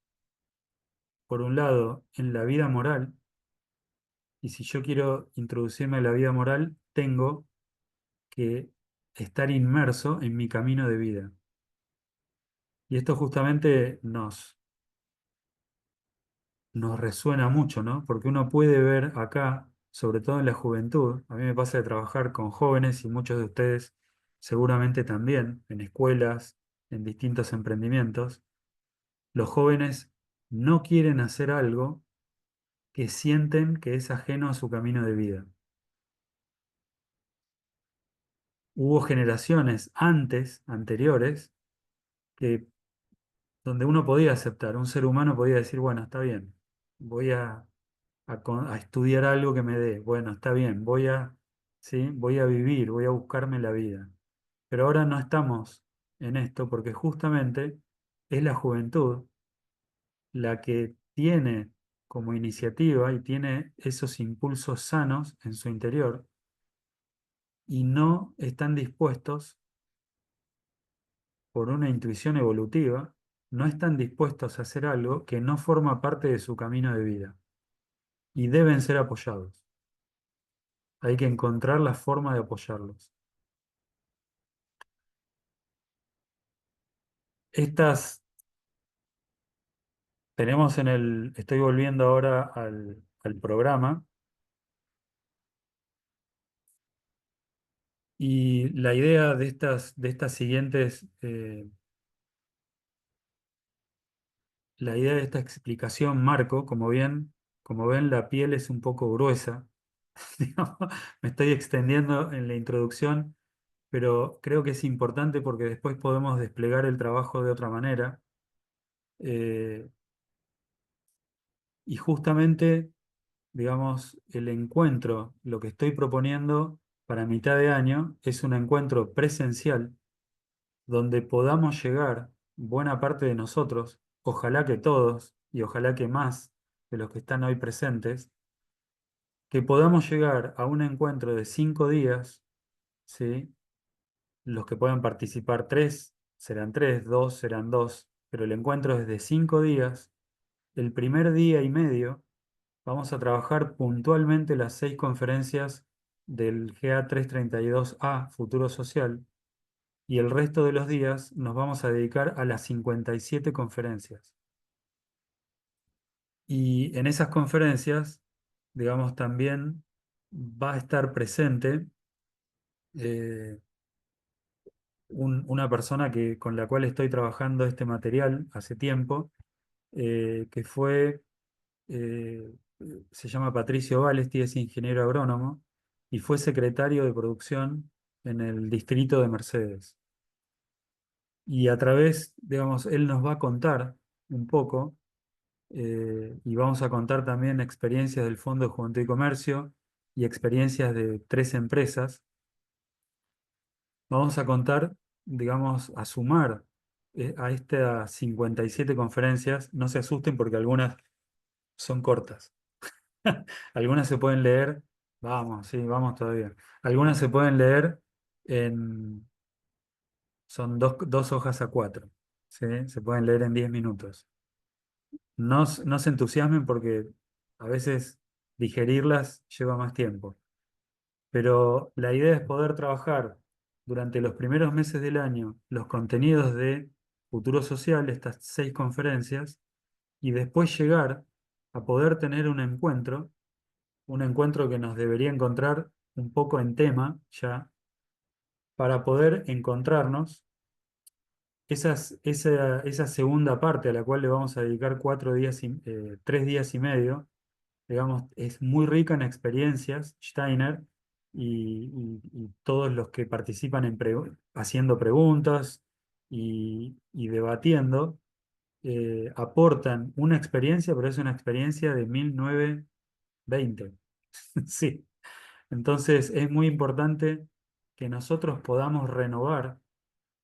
por un lado, en la vida moral, y si yo quiero introducirme en la vida moral, tengo que estar inmerso en mi camino de vida. Y esto justamente nos resuena mucho, ¿no? Porque uno puede ver acá, sobre todo en la juventud, a mí me pasa de trabajar con jóvenes y muchos de ustedes seguramente también en escuelas, en distintos emprendimientos, los jóvenes no quieren hacer algo que sienten que es ajeno a su camino de vida. Hubo generaciones anteriores, que donde uno podía aceptar, un ser humano podía decir, bueno, está bien, voy a estudiar algo que me dé, bueno, está bien, ¿sí? Voy a vivir, voy a buscarme la vida. Pero ahora no estamos en esto porque justamente es la juventud la que tiene como iniciativa y tiene esos impulsos sanos en su interior y no están dispuestos, por una intuición evolutiva, no están dispuestos a hacer algo que no forma parte de su camino de vida y deben ser apoyados. Hay que encontrar la forma de apoyarlos. Estas tenemos estoy volviendo ahora al programa y la idea de estas siguientes, la idea de esta explicación, marco, como ven, la piel es un poco gruesa. Digamos, me estoy extendiendo en la introducción, pero creo que es importante porque después podemos desplegar el trabajo de otra manera. eh, y justamente, digamos, el encuentro, lo que estoy proponiendo para mitad de año, es un encuentro presencial donde podamos llegar, buena parte de nosotros, ojalá que todos y ojalá que más de los que están hoy presentes, que podamos llegar a un encuentro de 5 días, ¿sí? Los que puedan participar tres, serán tres, dos, serán dos, pero el encuentro es de 5 días. El primer día y medio vamos a trabajar puntualmente las 6 conferencias del GA 332A, Futuro Social, y el resto de los días nos vamos a dedicar a las 57 conferencias. Y en esas conferencias, digamos, también va a estar presente eh, una persona con la cual estoy trabajando este material hace tiempo, que eh, se llama Patricio Valesti, es ingeniero agrónomo y fue secretario de producción en el distrito de Mercedes. Y a través, digamos, él nos va a contar un poco y vamos a contar también experiencias del Fondo de Juventud y Comercio y experiencias de 3 empresas. Vamos a contar, digamos, a sumar a estas 57 conferencias. No se asusten porque algunas son cortas. Algunas se pueden leer, vamos, sí, vamos todavía. Algunas se pueden leer son 2 hojas A4, ¿sí? Se pueden leer en 10 minutos. No se entusiasmen porque a veces digerirlas lleva más tiempo. Pero la idea es poder trabajar durante los primeros meses del año los contenidos de Futuro Social, estas 6 conferencias, y después llegar a poder tener un encuentro que nos debería encontrar un poco en tema ya, para poder encontrarnos esa segunda parte a la cual le vamos a dedicar 4 días 3 días y medio, digamos, es muy rica en experiencias, Steiner, y todos los que participan haciendo preguntas y debatiendo, aportan una experiencia, pero es una experiencia de 1920. Sí. Entonces es muy importante que nosotros podamos renovar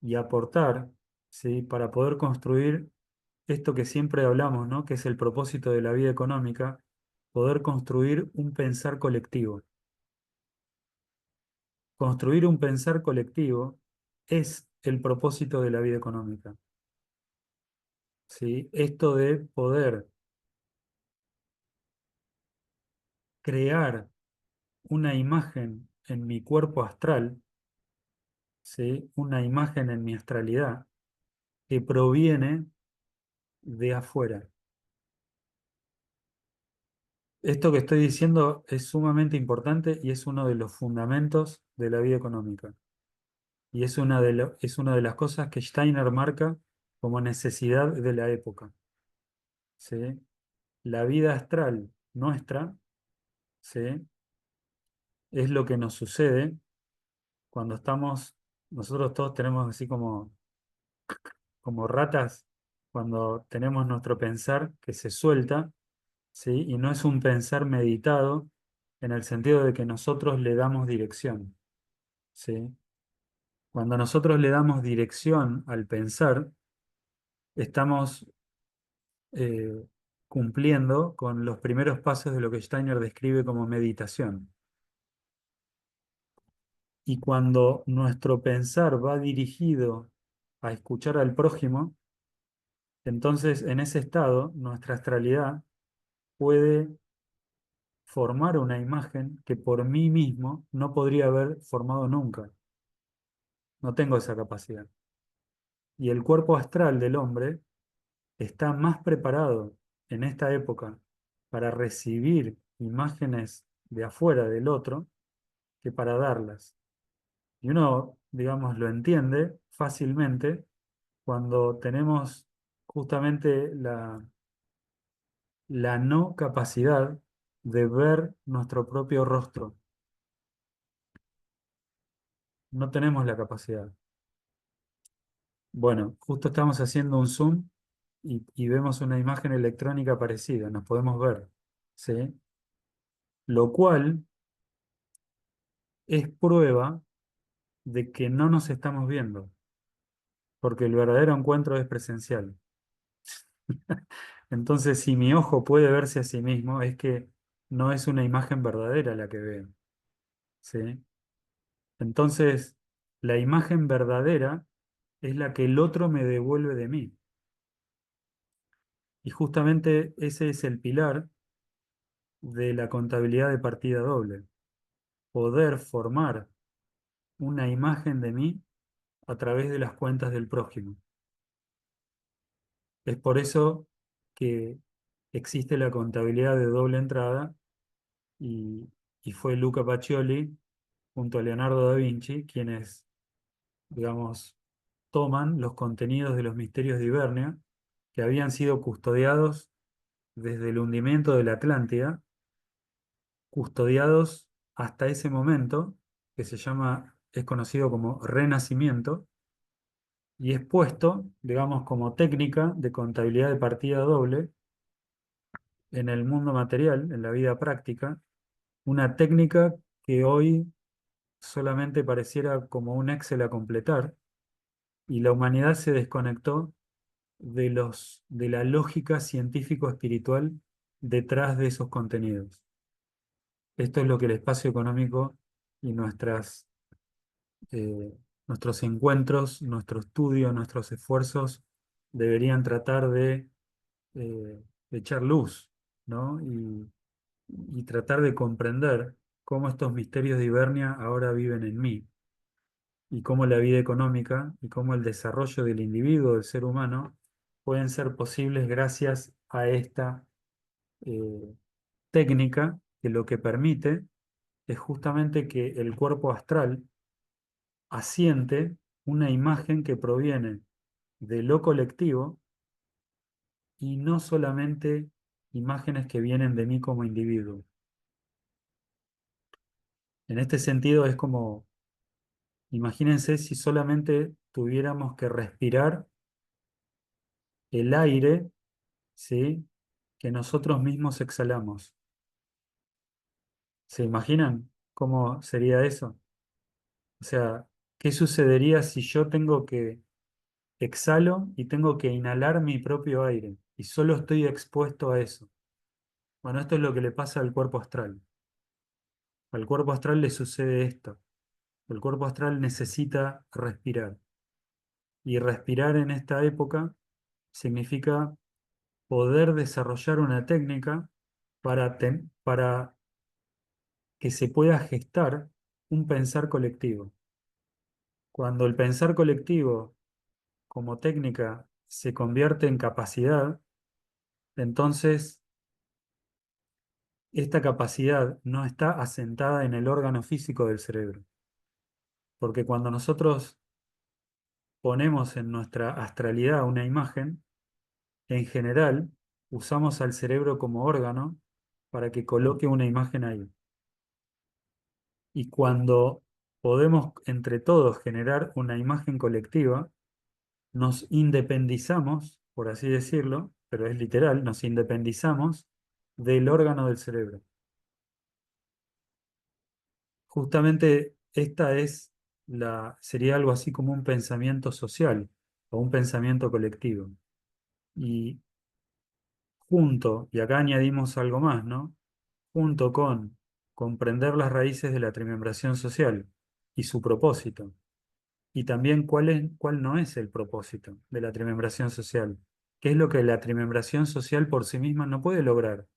y aportar, ¿sí? Para poder construir esto que siempre hablamos, ¿no? Que es el propósito de la vida económica, poder construir un pensar colectivo. Construir un pensar colectivo es el propósito de la vida económica, ¿sí? Esto de poder crear una imagen en mi cuerpo astral, ¿sí? Una imagen en mi astralidad que proviene de afuera. Esto que estoy diciendo es sumamente importante y es uno de los fundamentos de la vida económica. Y es una de las cosas que Steiner marca como necesidad de la época. ¿Sí? La vida astral nuestra, ¿sí? Es lo que nos sucede cuando estamos, nosotros todos tenemos así como ratas, cuando tenemos nuestro pensar que se suelta, ¿sí? Y no es un pensar meditado en el sentido de que nosotros le damos dirección, ¿sí? Cuando nosotros le damos dirección al pensar, estamos eh, cumpliendo con los primeros pasos de lo que Steiner describe como meditación. Y cuando nuestro pensar va dirigido a escuchar al prójimo, entonces en ese estado nuestra astralidad puede formar una imagen que por mí mismo no podría haber formado nunca. No tengo esa capacidad. Y el cuerpo astral del hombre está más preparado en esta época para recibir imágenes de afuera del otro que para darlas. Y uno, digamos, lo entiende fácilmente cuando tenemos justamente la no capacidad de ver nuestro propio rostro. No tenemos la capacidad. Bueno, justo estamos haciendo un zoom y vemos una imagen electrónica parecida, nos podemos ver, ¿sí? Lo cual es prueba de que no nos estamos viendo, porque el verdadero encuentro es presencial. Entonces, si mi ojo puede verse a sí mismo, es que no es una imagen verdadera la que veo, ¿sí? Entonces, la imagen verdadera es la que el otro me devuelve de mí. Y justamente ese es el pilar de la contabilidad de partida doble. Poder formar una imagen de mí a través de las cuentas del prójimo. Es por eso que existe la contabilidad de doble entrada y, y fue Luca Pacioli junto a Leonardo da Vinci quienes, digamos, toman los contenidos de los misterios de Ibernia que habían sido custodiados desde el hundimiento de la Atlántida, custodiados hasta ese momento, que es conocido como Renacimiento, y es puesto, digamos, como técnica de contabilidad de partida doble en el mundo material, en la vida práctica, una técnica que hoy solamente pareciera como un Excel a completar, y la humanidad se desconectó de la lógica científico-espiritual detrás de esos contenidos. Esto es lo que el espacio económico y eh, nuestros encuentros, nuestro estudio, nuestros esfuerzos deberían tratar de echar luz, ¿no? Y tratar de comprender cómo estos misterios de Ibernia ahora viven en mí y cómo la vida económica y cómo el desarrollo del individuo, del ser humano, pueden ser posibles gracias a esta eh, técnica que lo que permite es justamente que el cuerpo astral asiente una imagen que proviene de lo colectivo y no solamente imágenes que vienen de mí como individuo. En este sentido es como, imagínense si solamente tuviéramos que respirar el aire, ¿sí? Que nosotros mismos exhalamos. ¿Se imaginan cómo sería eso? O sea, ¿qué sucedería si yo tengo que exhalo y tengo que inhalar mi propio aire y solo estoy expuesto a eso? Bueno, esto es lo que le pasa al cuerpo astral. Al cuerpo astral le sucede esto. El cuerpo astral necesita respirar. Y respirar en esta época significa poder desarrollar una técnica para que se pueda gestar un pensar colectivo. Cuando el pensar colectivo como técnica se convierte en capacidad, entonces esta capacidad no está asentada en el órgano físico del cerebro. Porque cuando nosotros ponemos en nuestra astralidad una imagen, en general usamos al cerebro como órgano para que coloque una imagen ahí. Y cuando podemos entre todos generar una imagen colectiva, nos independizamos, por así decirlo, pero es literal, nos independizamos del órgano del cerebro. Justamente esta sería algo así como un pensamiento social o un pensamiento colectivo. Y y acá añadimos algo más, ¿no? Junto con comprender las raíces de la trimembración social y su propósito, y también cuál no es el propósito de la trimembración social, qué es lo que la trimembración social por sí misma no puede lograr,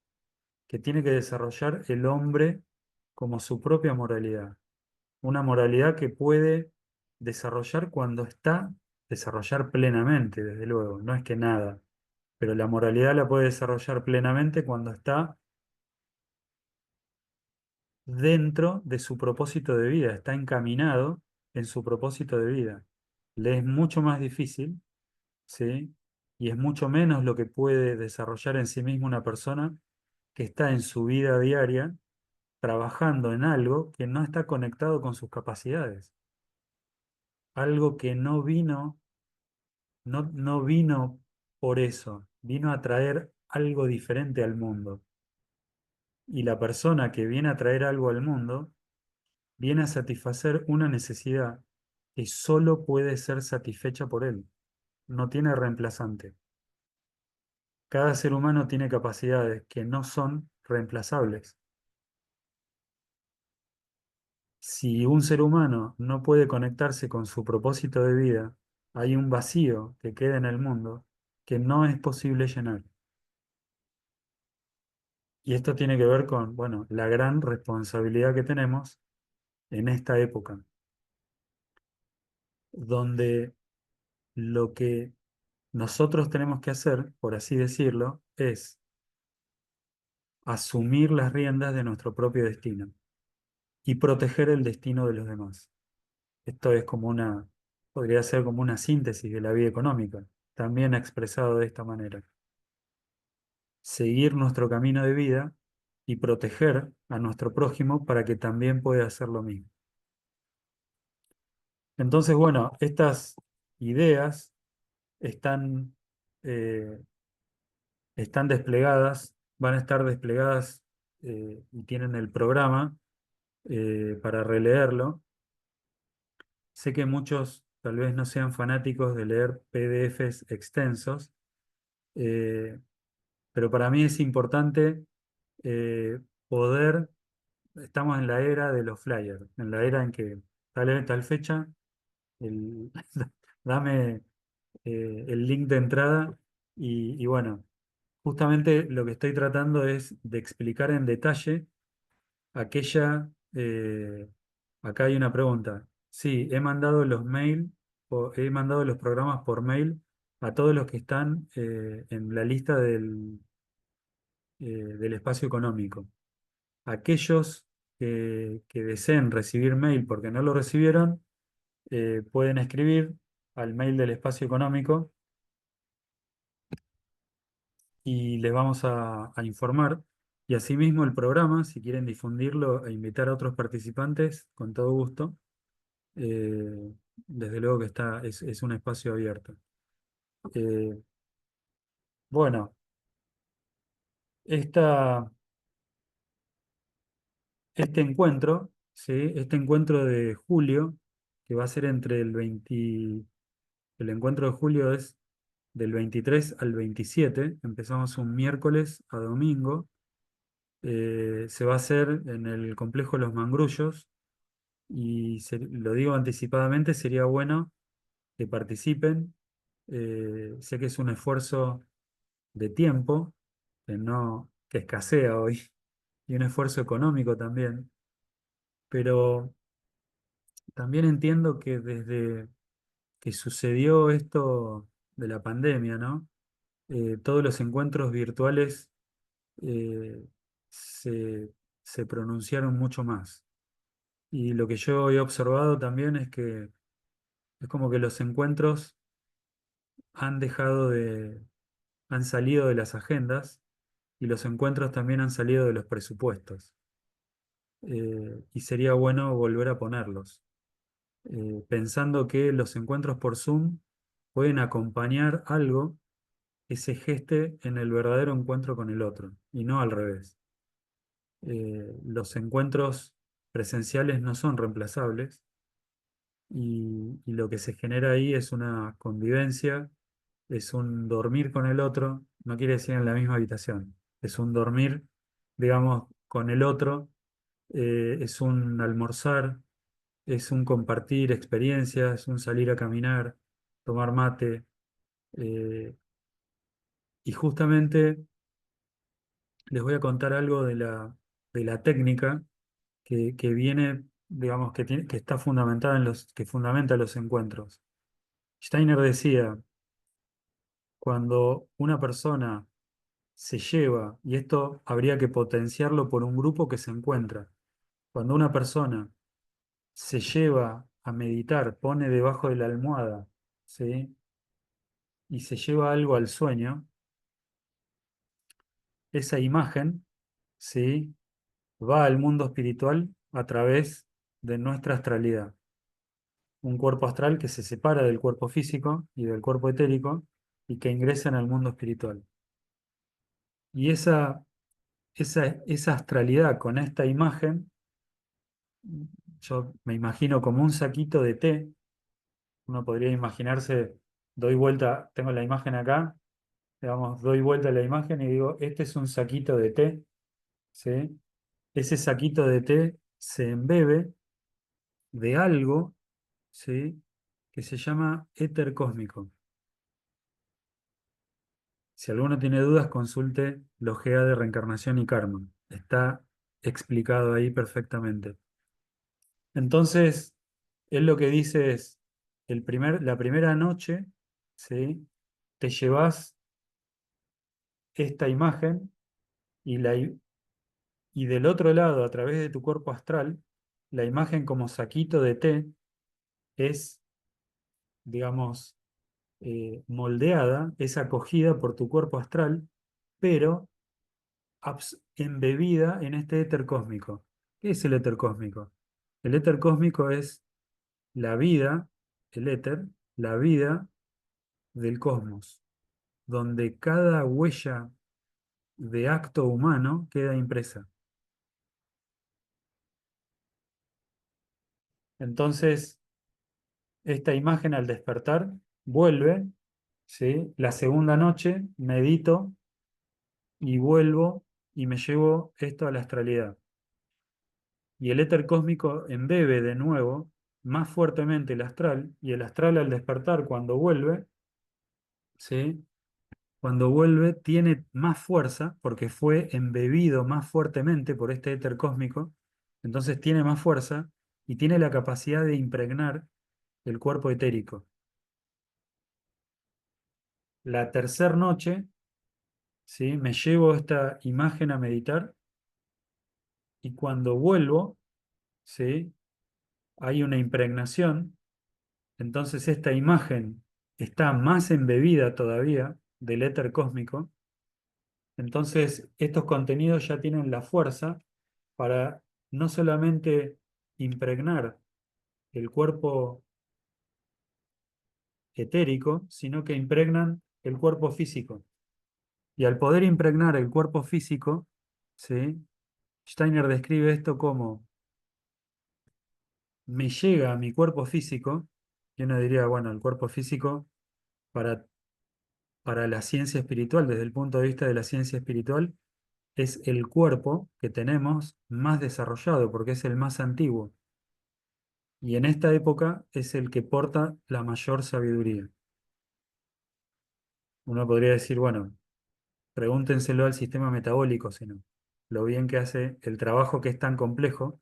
que tiene que desarrollar el hombre como su propia moralidad, una moralidad que puede desarrollar desarrollar plenamente, desde luego, no es que nada, pero la moralidad la puede desarrollar plenamente cuando está dentro de su propósito de vida, está encaminado en su propósito de vida. Le es mucho más difícil, ¿sí? Y es mucho menos lo que puede desarrollar en sí misma una persona que está en su vida diaria trabajando en algo que no está conectado con sus capacidades, algo que no vino por eso, vino a traer algo diferente al mundo. Y la persona que viene a traer algo al mundo viene a satisfacer una necesidad que solo puede ser satisfecha por él, no tiene reemplazante. Cada ser humano tiene capacidades que no son reemplazables. Si un ser humano no puede conectarse con su propósito de vida, hay un vacío que queda en el mundo que no es posible llenar. Y esto tiene que ver con, bueno, la gran responsabilidad que tenemos en esta época, donde lo que nosotros tenemos que hacer, por así decirlo, es asumir las riendas de nuestro propio destino y proteger el destino de los demás. Esto es podría ser como una síntesis de la vida económica, también expresado de esta manera. Seguir nuestro camino de vida y proteger a nuestro prójimo para que también pueda hacer lo mismo. Entonces, bueno, estas ideas están, eh, están desplegadas, van a estar desplegadas y tienen el programa para releerlo. Sé que muchos tal vez no sean fanáticos de leer PDFs extensos, eh, pero para mí es importante eh, poder, estamos en la era de los flyers, en la era en que tal fecha, el- dame el link de entrada y bueno, justamente lo que estoy tratando es de explicar en detalle aquella, acá hay una pregunta. Sí, he mandado los mail, he mandado los programas por mail a todos los que están en la lista del espacio económico. Aquellos que deseen recibir mail porque no lo recibieron, pueden escribir al mail del espacio económico y les vamos a informar. Y asimismo el programa, si quieren difundirlo e invitar a otros participantes, con todo gusto. Desde luego que es un espacio abierto. Eh, bueno, esta, este encuentro, ¿sí? Este encuentro de julio, que va a ser entre el encuentro de julio es del 23 al 27, empezamos un miércoles a domingo, se va a hacer en el complejo Los Mangrullos, y lo digo anticipadamente, sería bueno que participen. Sé que es un esfuerzo de tiempo, que escasea hoy, y un esfuerzo económico también, pero también entiendo que desde que sucedió esto de la pandemia, ¿no? Todos los encuentros virtuales eh, se, se pronunciaron mucho más. Y lo que yo he observado también es que Es como que los encuentros han han salido de las agendas y los encuentros también han salido de los presupuestos. Y sería bueno volver a ponerlos, pensando que los encuentros por Zoom pueden acompañar algo que se geste en el verdadero encuentro con el otro, y no al revés. Los encuentros presenciales no son reemplazables y lo que se genera ahí es una convivencia, es un dormir con el otro, no quiere decir en la misma habitación, es un dormir, digamos, con el otro, es un almorzar, es un compartir experiencias, es un salir a caminar, tomar mate, eh, y justamente les voy a contar algo de de la técnica que viene, digamos, que está fundamentada que fundamenta los encuentros. Steiner decía, cuando una persona se lleva, y esto habría que potenciarlo por un grupo que se encuentra, cuando una persona se lleva a meditar, pone debajo de la almohada, ¿sí? Y se lleva algo al sueño, esa imagen, ¿sí? Va al mundo espiritual a través de nuestra astralidad. Un cuerpo astral que se separa del cuerpo físico y del cuerpo etérico y que ingresa en el mundo espiritual. Y esa astralidad con esta imagen, yo me imagino como un saquito de té. Uno podría imaginarse, doy vuelta, tengo la imagen acá, digamos, doy vuelta a la imagen y digo, este es un saquito de té, ¿sí? Ese saquito de té se embebe de algo, ¿sí? Que se llama éter cósmico. Si alguno tiene dudas, consulte Logea de Reencarnación y Karma. Está explicado ahí perfectamente. Entonces, él lo que dice es, la primera noche, ¿sí? Te llevas esta imagen y, y del otro lado, a través de tu cuerpo astral, la imagen como saquito de té es, digamos, moldeada, es acogida por tu cuerpo astral, pero embebida en este éter cósmico. ¿Qué es el éter cósmico? El éter cósmico es la vida, el éter, la vida del cosmos, donde cada huella de acto humano queda impresa. Entonces, esta imagen al despertar vuelve, ¿sí? La segunda noche medito y vuelvo y me llevo esto a la astralidad. Y el éter cósmico embebe de nuevo más fuertemente el astral, y el astral al despertar cuando vuelve, ¿sí? Cuando vuelve tiene más fuerza porque fue embebido más fuertemente por este éter cósmico, entonces tiene más fuerza y tiene la capacidad de impregnar el cuerpo etérico. La tercera noche, ¿sí? Me llevo esta imagen a meditar y cuando vuelvo, ¿sí? Hay una impregnación, entonces esta imagen está más embebida todavía del éter cósmico, entonces estos contenidos ya tienen la fuerza para no solamente impregnar el cuerpo etérico, sino que impregnan el cuerpo físico. Y al poder impregnar el cuerpo físico, ¿sí? Steiner describe esto como me llega a mi cuerpo físico, y uno diría, bueno, el cuerpo físico para, para la ciencia espiritual, desde el punto de vista de la ciencia espiritual, es el cuerpo que tenemos más desarrollado, porque es el más antiguo. Y en esta época es el que porta la mayor sabiduría. Uno podría decir, bueno, pregúntenselo al sistema metabólico, sino lo bien que hace el trabajo que es tan complejo,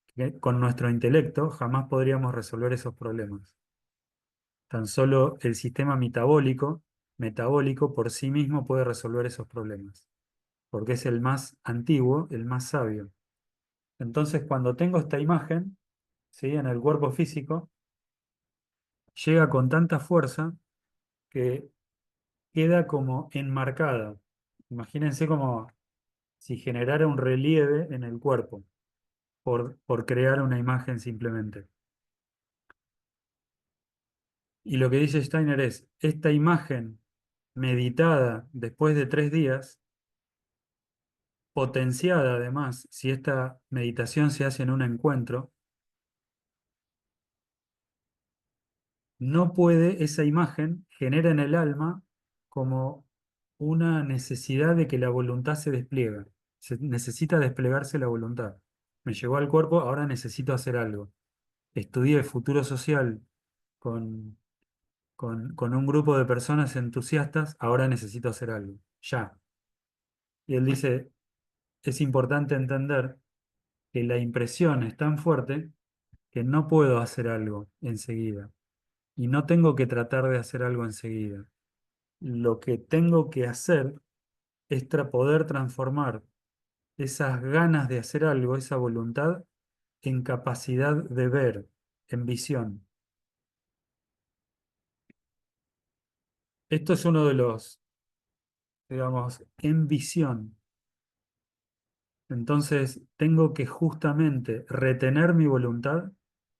que con nuestro intelecto jamás podríamos resolver esos problemas. Tan solo el sistema metabólico por sí mismo puede resolver esos problemas, porque es el más antiguo, el más sabio. Entonces, cuando tengo esta imagen, ¿sí? En el cuerpo físico, llega con tanta fuerza que queda como enmarcada. Imagínense como si generara un relieve en el cuerpo por crear una imagen simplemente. Y lo que dice Steiner es, esta imagen meditada después de 3 días, potenciada además, si esta meditación se hace en un encuentro, no puede, esa imagen genera en el alma como una necesidad de que la voluntad se despliegue. Se necesita desplegarse la voluntad. Me llegó al cuerpo, ahora necesito hacer algo. Estudié futuro social con, con un grupo de personas entusiastas, ahora necesito hacer algo. Ya. Y él dice, es importante entender que la impresión es tan fuerte que no puedo hacer algo enseguida. Y no tengo que tratar de hacer algo enseguida. Lo que tengo que hacer es poder transformar esas ganas de hacer algo, esa voluntad, en capacidad de ver, en visión. Esto es uno de los, digamos, en visión. Entonces, tengo que justamente retener mi voluntad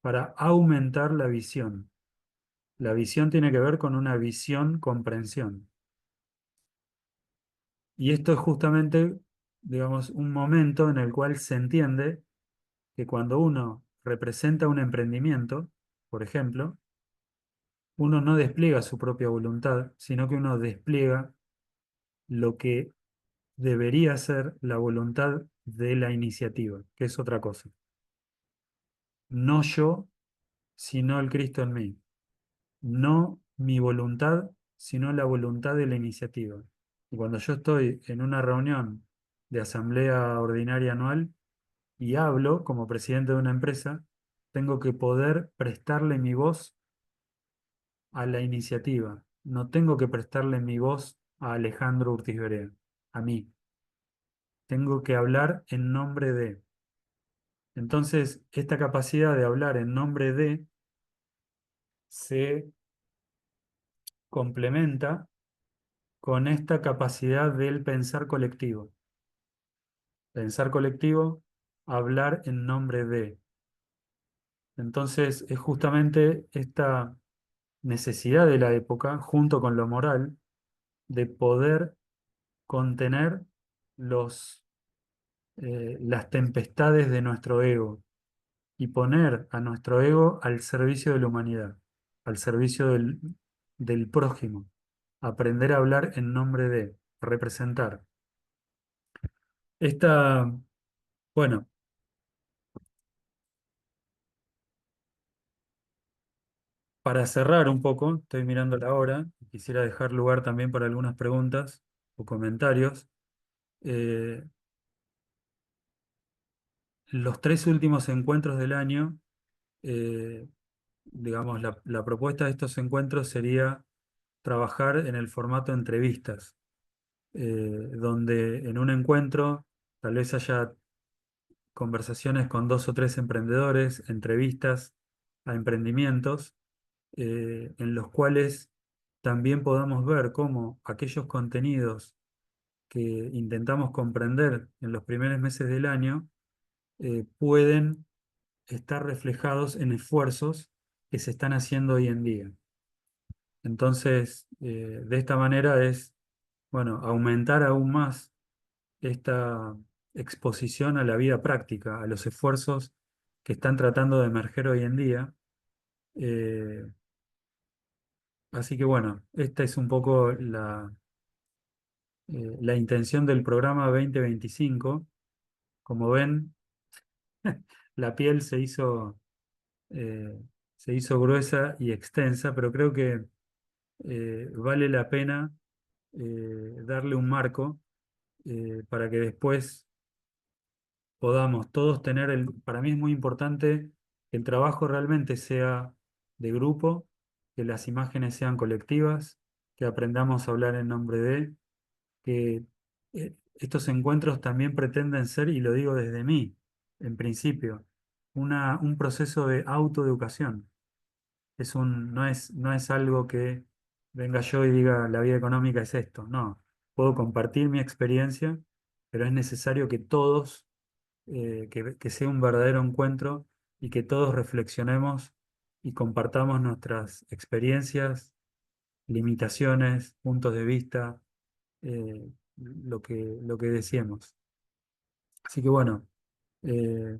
para aumentar la visión. La visión tiene que ver con una visión, comprensión. Y esto es justamente, digamos, un momento en el cual se entiende que cuando uno representa un emprendimiento, por ejemplo, uno no despliega su propia voluntad, sino que uno despliega lo que debería ser la voluntad de la iniciativa, que es otra cosa. No yo, sino el Cristo en mí. No mi voluntad, sino la voluntad de la iniciativa. Y cuando yo estoy en una reunión de asamblea ordinaria anual y hablo como presidente de una empresa, tengo que poder prestarle mi voz a la iniciativa. No tengo que prestarle mi voz a Alejandro Urtiz Berea, a mí. Tengo que hablar en nombre de. Entonces, esta capacidad de hablar en nombre de se complementa con esta capacidad del pensar colectivo. Pensar colectivo, hablar en nombre de. Entonces, es justamente esta necesidad de la época, junto con lo moral, de poder contener las tempestades de nuestro ego y poner a nuestro ego al servicio de la humanidad, al servicio del prójimo. Aprender a hablar en nombre de, representar. Esta, bueno, para cerrar un poco, estoy mirando la hora, quisiera dejar lugar también para algunas preguntas o comentarios. Eh, los 3 últimos encuentros del año, eh, digamos, la propuesta de estos encuentros sería trabajar en el formato entrevistas, donde en un encuentro tal vez haya conversaciones con 2 o 3 emprendedores, entrevistas a emprendimientos, en los cuales también podamos ver cómo aquellos contenidos que intentamos comprender en los primeros meses del año pueden estar reflejados en esfuerzos que se están haciendo hoy en día. Entonces, de esta manera es, bueno, aumentar aún más esta exposición a la vida práctica, a los esfuerzos que están tratando de emerger hoy en día. Eh, Así que bueno, esta es un poco la intención del programa 2025. Como ven, la piel eh, se hizo gruesa y extensa, pero creo que vale la pena darle un marco para que después podamos todos tener para mí es muy importante que el trabajo realmente sea de grupo, que las imágenes sean colectivas, que aprendamos a hablar en nombre de, que estos encuentros también pretenden ser, y lo digo desde mí, en principio, un proceso de autoeducación. no es algo que venga yo y diga la vida económica es esto. No, puedo compartir mi experiencia, pero es necesario que todos, que sea un verdadero encuentro y que todos reflexionemos y compartamos nuestras experiencias, limitaciones, puntos de vista, lo que deseemos. Así que bueno, eh,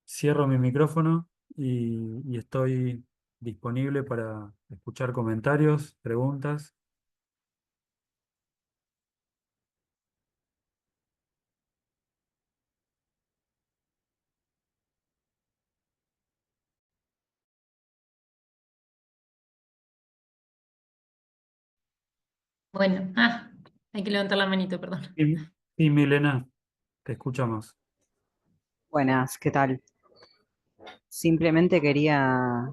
cierro mi micrófono y estoy disponible para escuchar comentarios, preguntas. Bueno, hay que levantar la manito, perdón. Y Milena, te escuchamos. Buenas, ¿qué tal? Simplemente quería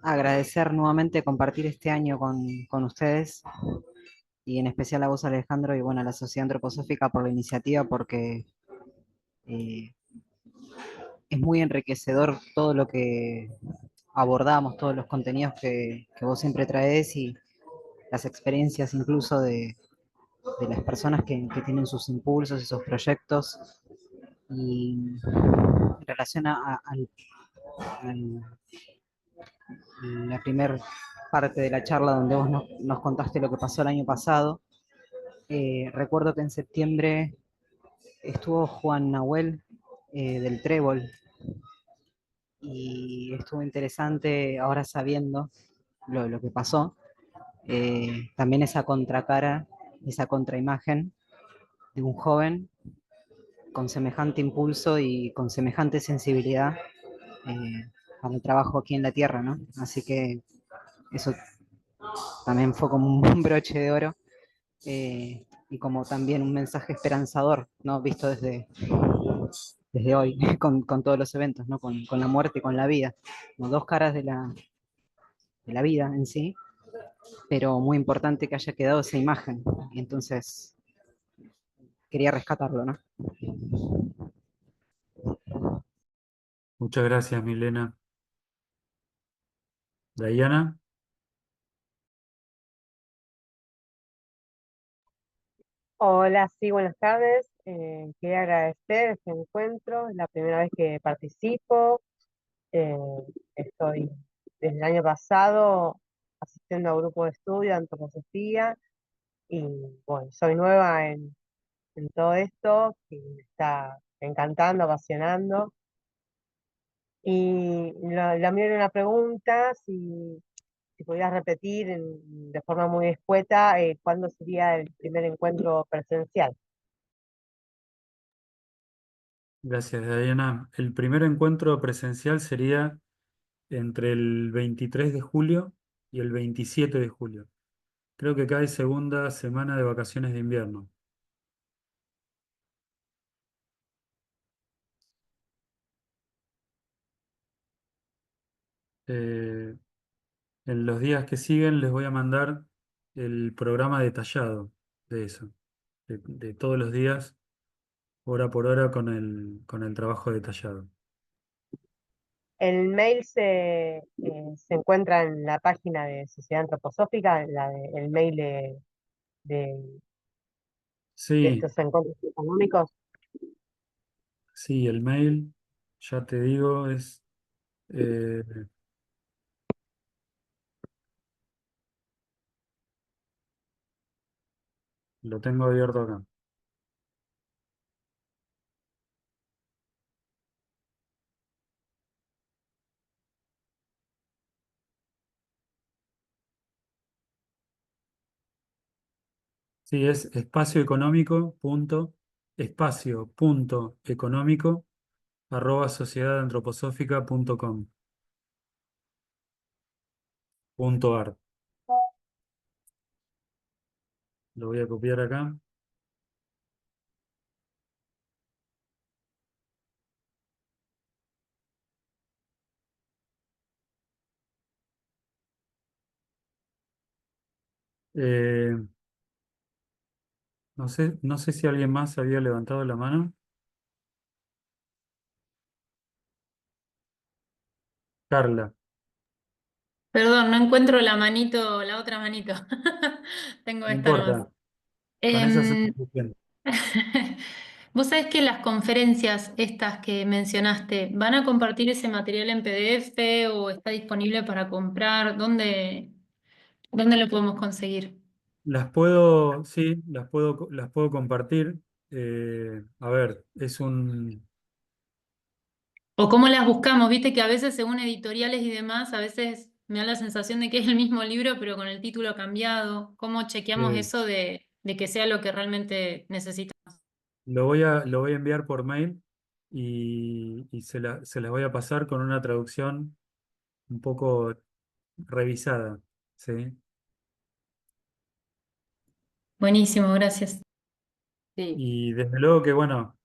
agradecer nuevamente compartir este año con ustedes y en especial a vos, Alejandro, y bueno, a la Sociedad Antroposófica por la iniciativa, porque eh, es muy enriquecedor todo lo que abordamos, todos los contenidos que vos siempre traes y las experiencias incluso de las personas que tienen sus impulsos y sus proyectos. Y en relación al la primera parte de la charla donde vos nos contaste lo que pasó el año pasado, recuerdo que en septiembre estuvo Juan Nahuel del Trébol y estuvo interesante ahora sabiendo lo que pasó, también esa contracara, esa contraimagen de un joven con semejante impulso y con semejante sensibilidad para el trabajo aquí en la Tierra, ¿no? Así que eso también fue como un broche de oro y como también un mensaje esperanzador, ¿no? Visto desde hoy, con todos los eventos, ¿no? Con la muerte y con la vida, como dos caras de la vida en sí, pero muy importante que haya quedado esa imagen. Y entonces quería rescatarlo, ¿no? Muchas gracias, Milena. Diana, Hola, sí, buenas tardes. Quería agradecer este encuentro, es la primera vez que participo. Eh, Estoy desde el año pasado asistiendo a un grupo de estudio de antroposofía y bueno, soy nueva en todo esto que me está encantando, apasionando. Y la mía era una pregunta, si pudieras repetir de forma muy escueta, ¿cuándo sería el primer encuentro presencial? gracias, Diana. El primer encuentro presencial sería entre el 23 de julio y el 27 de julio. Creo que cae segunda semana de vacaciones de invierno. Eh, en los días que siguen les voy a mandar el programa detallado de eso, de todos los días, hora por hora, con el trabajo detallado. El mail se encuentra en la página de Sociedad Antroposófica, el mail de- de Sí, estos encuentros económicos. sí, el mail, ya te digo, eh, lo tengo abierto acá. Sí, es espacio.económico @sociedadantroposófica.com.ar. Lo voy a copiar acá. Eh, no sé si alguien más había levantado la mano. Carla, Perdón, no encuentro la manito, la otra manito. Tengo no esta nomás. importa, con esas es Em, suficiente. Vos sabés que las conferencias estas que mencionaste, ¿van a compartir ese material en PDF o está disponible para comprar? ¿Dónde lo podemos conseguir? Las puedo, sí, las puedo compartir. A ver, es un... ¿O cómo las buscamos? Viste que a veces según editoriales y demás, a veces me da la sensación de que es el mismo libro, pero con el título cambiado. ¿Cómo chequeamos eh, eso de que sea lo que realmente necesitamos? lo voy a enviar por mail y se las voy a pasar con una traducción un poco revisada, ¿sí? Buenísimo, gracias. Sí, Y desde luego que, bueno,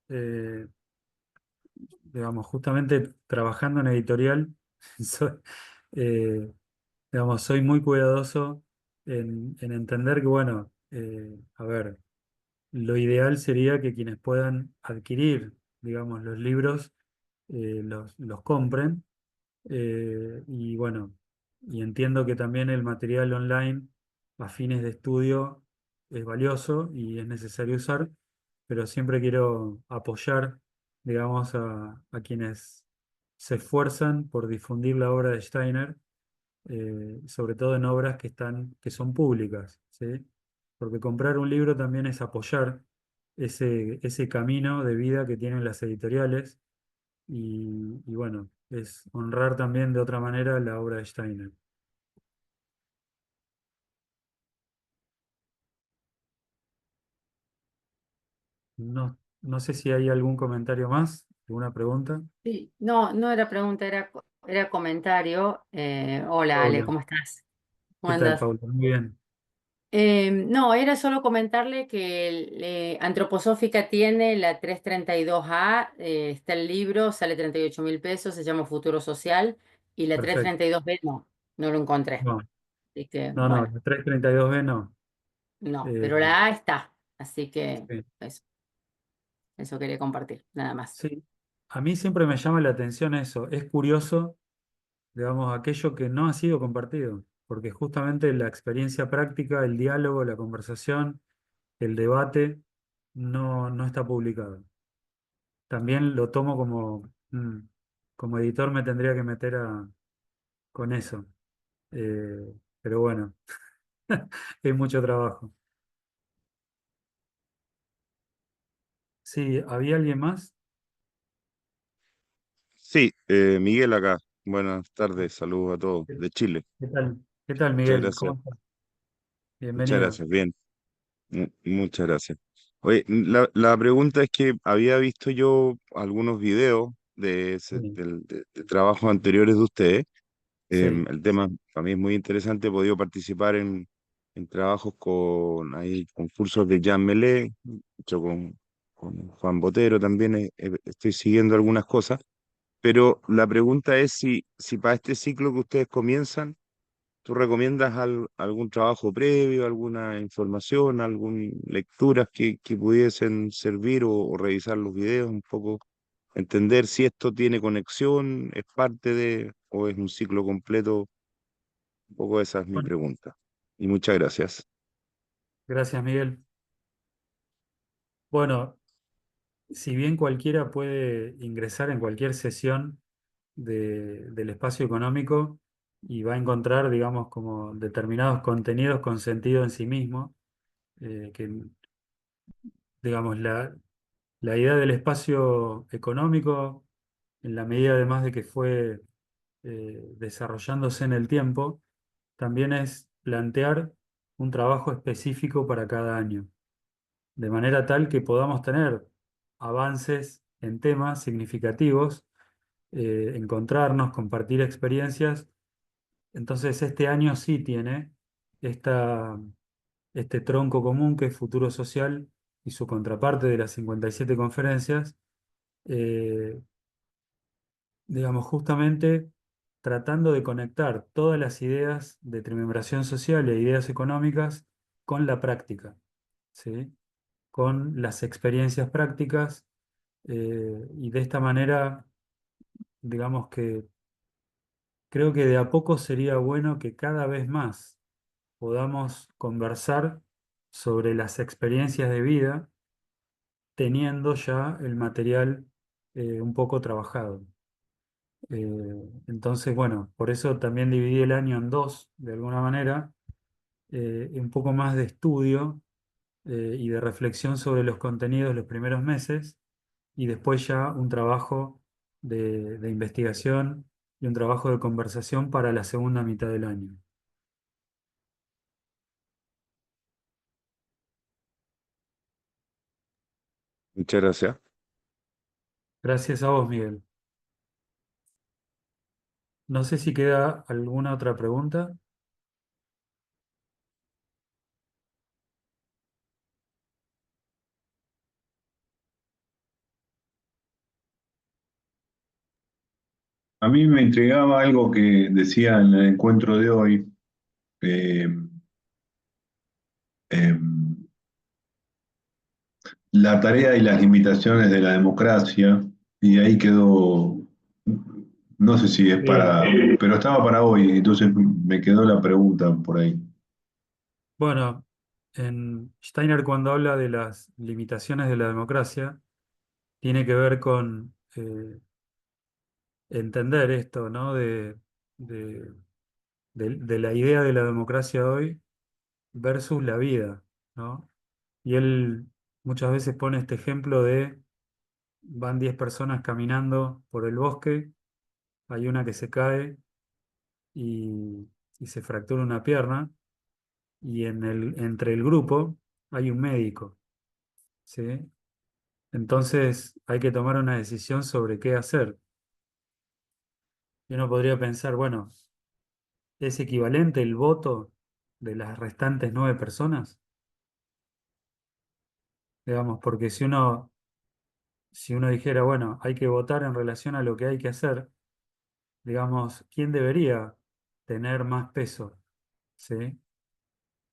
digamos, justamente trabajando en editorial, soy, eh, digamos, soy muy cuidadoso en entender que, bueno, a ver, lo ideal sería que quienes puedan adquirir, digamos, los libros, los compren. Y bueno, y entiendo que también el material online a fines de estudio es valioso y es necesario usar, pero siempre quiero apoyar, digamos, a quienes se esfuerzan por difundir la obra de Steiner, sobre todo en obras que son públicas, ¿sí? Porque comprar un libro también es apoyar ese camino de vida que tienen las editoriales y bueno, es honrar también de otra manera la obra de Steiner. No, no sé si hay algún comentario más, alguna pregunta. Sí, no, no era pregunta, era comentario. Hola Ale, Paula, ¿cómo estás? ¿Cómo ¿qué tal, andas? Paula? Muy bien, No, era solo comentarle que Antroposófica tiene la 332A, está el libro, sale 38.000 pesos, se llama Futuro Social, y la perfecto. 332B no lo encontré. No, Así que, no, bueno, la 332B no. no, Eh, pero la A está. Así que sí, eso quería compartir, nada más. sí. A mí siempre me llama la atención eso. Es curioso, digamos, aquello que no ha sido compartido, porque justamente la experiencia práctica, el diálogo, la conversación, el debate, no está publicado. También lo tomo como editor me tendría que meter con eso. Pero bueno, es mucho trabajo. Sí, ¿había alguien más? Sí, Miguel acá. Buenas tardes, saludos a todos ¿Qué de Chile. qué tal? ¿Qué tal, Muchas Miguel? gracias, ¿Cómo estás? muchas Bienvenido. gracias, bien, muchas gracias. Oye, la pregunta es que había visto yo algunos videos Sí, de trabajos anteriores de ustedes. sí, El tema para mí es muy interesante, he podido participar en trabajos hay concursos de Jean Melé, hecho con Juan Botero también, estoy siguiendo algunas cosas. Pero la pregunta es si para este ciclo que ustedes comienzan, ¿tú recomiendas algún trabajo previo, alguna información, alguna lecturas que pudiesen servir o revisar los videos, un poco entender si esto tiene conexión, es parte de o es un ciclo completo? Un poco esa es mi bueno, pregunta. Y muchas gracias. gracias, Miguel. Bueno, si bien cualquiera puede ingresar en cualquier sesión del espacio económico y va a encontrar, digamos, como determinados contenidos con sentido en sí mismo, que, digamos, la idea del espacio económico, en la medida además de que fue desarrollándose en el tiempo, también es plantear un trabajo específico para cada año, de manera tal que podamos tener avances en temas significativos, encontrarnos, compartir experiencias. Entonces, este año sí tiene esta, este tronco común que es Futuro Social y su contraparte de las 57 conferencias, eh, digamos, justamente tratando de conectar todas las ideas de trimembración social e ideas económicas con la práctica, ¿sí? Con las experiencias prácticas, y de esta manera, digamos que creo que de a poco sería bueno que cada vez más podamos conversar sobre las experiencias de vida teniendo ya el material un poco trabajado. Entonces, bueno, por eso también dividí el año en dos, de alguna manera, un poco más de estudio y de reflexión sobre los contenidos los primeros meses y después ya un trabajo de investigación y un trabajo de conversación para la segunda mitad del año. Muchas gracias. Gracias a vos, Miguel. No sé si queda alguna otra pregunta. A mí me intrigaba algo que decía en el encuentro de hoy, eh, em, la tarea y las limitaciones de la democracia, y ahí quedó, no sé si es Bien. pero estaba para hoy, entonces me quedó la pregunta por ahí. Bueno, en Steiner cuando habla de las limitaciones de la democracia, tiene que ver con entender esto, ¿no? De, de la idea de la democracia hoy versus la vida, ¿no? Y él muchas veces pone este ejemplo de van 10 personas caminando por el bosque, hay una que se cae y, y se fractura una pierna, y entre el grupo hay un médico, ¿sí? Entonces hay que tomar una decisión sobre qué hacer. Y uno podría pensar, bueno, ¿es equivalente el voto de las restantes 9 personas? Digamos, porque si uno dijera, bueno, hay que votar en relación a lo que hay que hacer, digamos, ¿quién debería tener más peso? ¿Sí?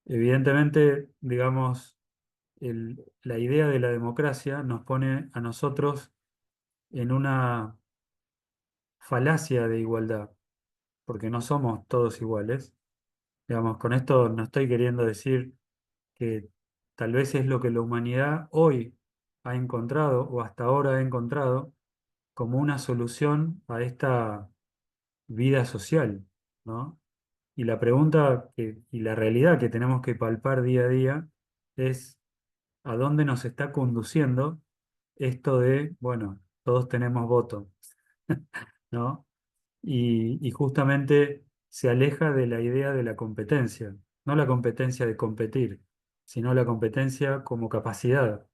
Evidentemente, digamos, la idea de la democracia nos pone a nosotros en una falacia de igualdad, porque no somos todos iguales. Digamos, con esto no estoy queriendo decir que tal vez es lo que la humanidad hoy ha encontrado o hasta ahora ha encontrado como una solución a esta vida social, ¿no? Y la pregunta y la realidad que tenemos que palpar día a día es a dónde nos está conduciendo esto de, bueno, todos tenemos voto, ¿no? Y justamente se aleja de la idea de la competencia, no la competencia de competir, sino la competencia como capacidad.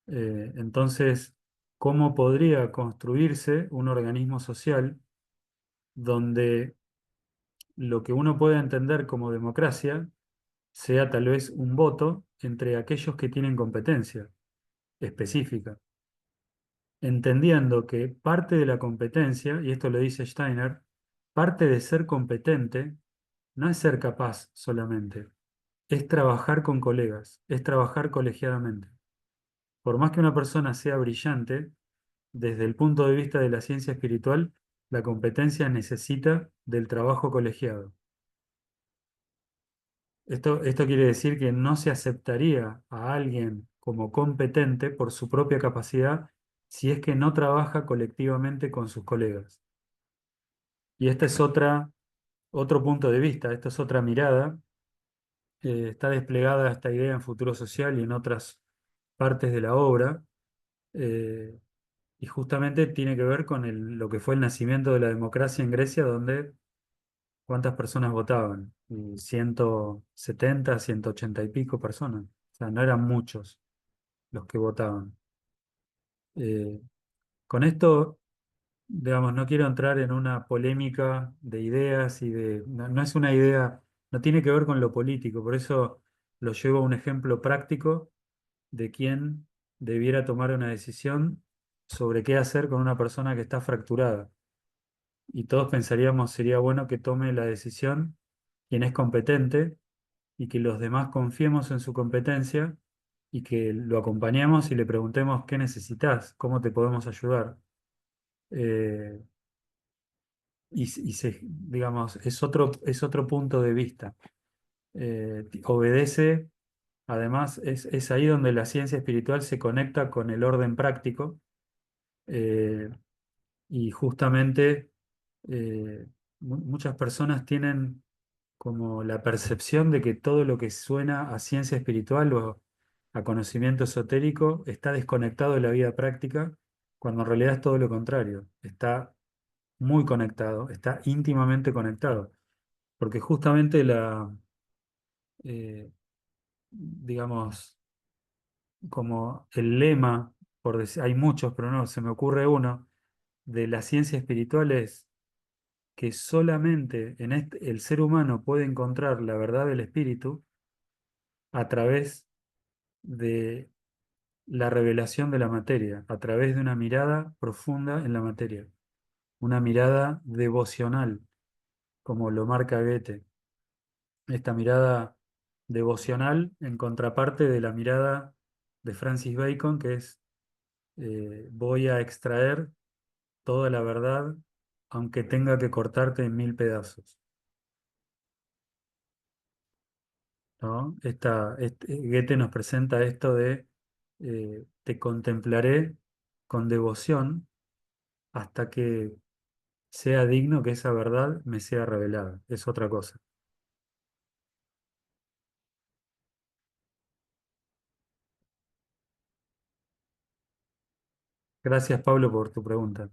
Entonces, ¿cómo podría construirse un organismo social donde lo que uno puede entender como democracia sea tal vez un voto entre aquellos que tienen competencia específica, entendiendo que parte de la competencia, y esto lo dice Steiner, parte de ser competente no es ser capaz solamente, es trabajar con colegas, es trabajar colegiadamente. Por más que una persona sea brillante, desde el punto de vista de la ciencia espiritual, la competencia necesita del trabajo colegiado. Esto quiere decir que no se aceptaría a alguien como competente por su propia capacidad si es que no trabaja colectivamente con sus colegas. Y este es otro punto de vista, esta es otra mirada. Está desplegada esta idea en Futuro Social y en otras partes de la obra. eh, y justamente tiene que ver con lo que fue el nacimiento de la democracia en Grecia, donde ¿cuántas personas votaban? Y 170, 180 y pico personas. O sea, no eran muchos los que votaban. Eh, con esto, digamos, no quiero entrar en una polémica de ideas no, no es una idea, no tiene que ver con lo político, por eso lo llevo a un ejemplo práctico de quién debiera tomar una decisión sobre qué hacer con una persona que está fracturada. Y todos pensaríamos sería bueno que tome la decisión quien es competente y que los demás confiemos en su competencia y que lo acompañemos y le preguntemos qué necesitas, cómo te podemos ayudar. Eh, digamos, es otro punto de vista. Obedece, además, es ahí donde la ciencia espiritual se conecta con el orden práctico, eh, y justamente muchas personas tienen como la percepción de que todo lo que suena a ciencia espiritual o a conocimiento esotérico está desconectado de la vida práctica, cuando en realidad es todo lo contrario, está muy conectado, está íntimamente conectado, porque justamente digamos, como el lema, por decir, hay muchos, pero no, se me ocurre uno, de la ciencia espiritual es que solamente el ser humano puede encontrar la verdad del espíritu a través de la revelación de la materia, a través de una mirada profunda en la materia, una mirada devocional, como lo marca Goethe. Esta mirada devocional en contraparte de la mirada de Francis Bacon, que es voy a extraer toda la verdad, aunque tenga que cortarte en 1000 pedazos. ¿No? Goethe nos presenta esto de te contemplaré con devoción hasta que sea digno que esa verdad me sea revelada. Es otra cosa. Gracias, Pablo, por tu pregunta.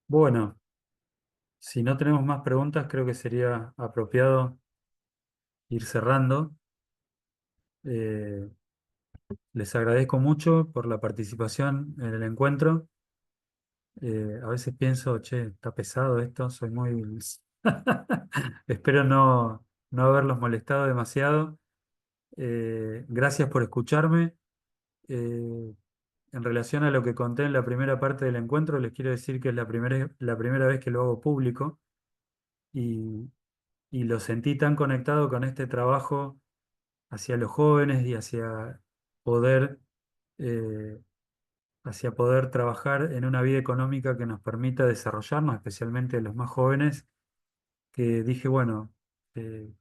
Bueno, si no tenemos más preguntas, creo que sería apropiado ir cerrando. Eh, Les agradezco mucho por la participación en el encuentro. A veces pienso, che, está pesado esto, soy muy... Espero no haberlos molestado demasiado. Gracias por escucharme. Eh, en relación a lo que conté en la primera parte del encuentro, les quiero decir que es la primera vez que lo hago público y, y lo sentí tan conectado con este trabajo hacia los jóvenes y poder, eh, hacia poder trabajar en una vida económica que nos permita desarrollarnos, especialmente los más jóvenes, que dije, bueno, eh,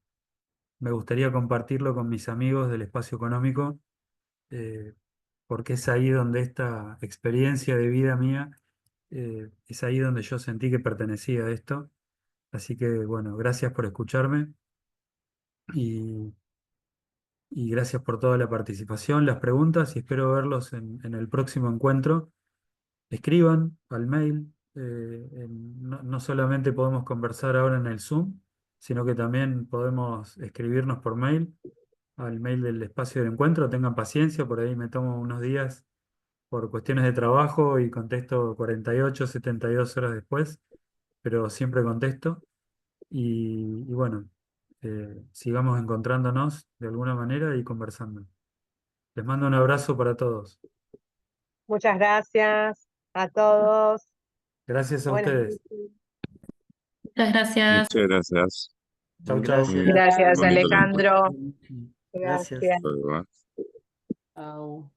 me gustaría compartirlo con mis amigos del espacio económico, eh, porque es ahí donde esta experiencia de vida mía, es ahí donde yo sentí que pertenecía a esto. Así que, bueno, gracias por escucharme y, y gracias por toda la participación, las preguntas y espero verlos en el próximo encuentro. Escriban al mail. No solamente podemos conversar ahora en el Zoom, sino que también podemos escribirnos por mail, al mail del espacio del encuentro. Tengan paciencia, por ahí me tomo unos días por cuestiones de trabajo y contesto 48, 72 horas después, pero siempre contesto. Y bueno, sigamos encontrándonos de alguna manera y conversando. Les mando un abrazo para todos. Muchas gracias a todos. Gracias a Buenas ustedes. noches. Muchas gracias. Muchas gracias. Chau, chau. Muy bien. Gracias, Bonito el encuentro. Alejandro. Gracias. Gracias. Hasta luego, ¿eh? Au.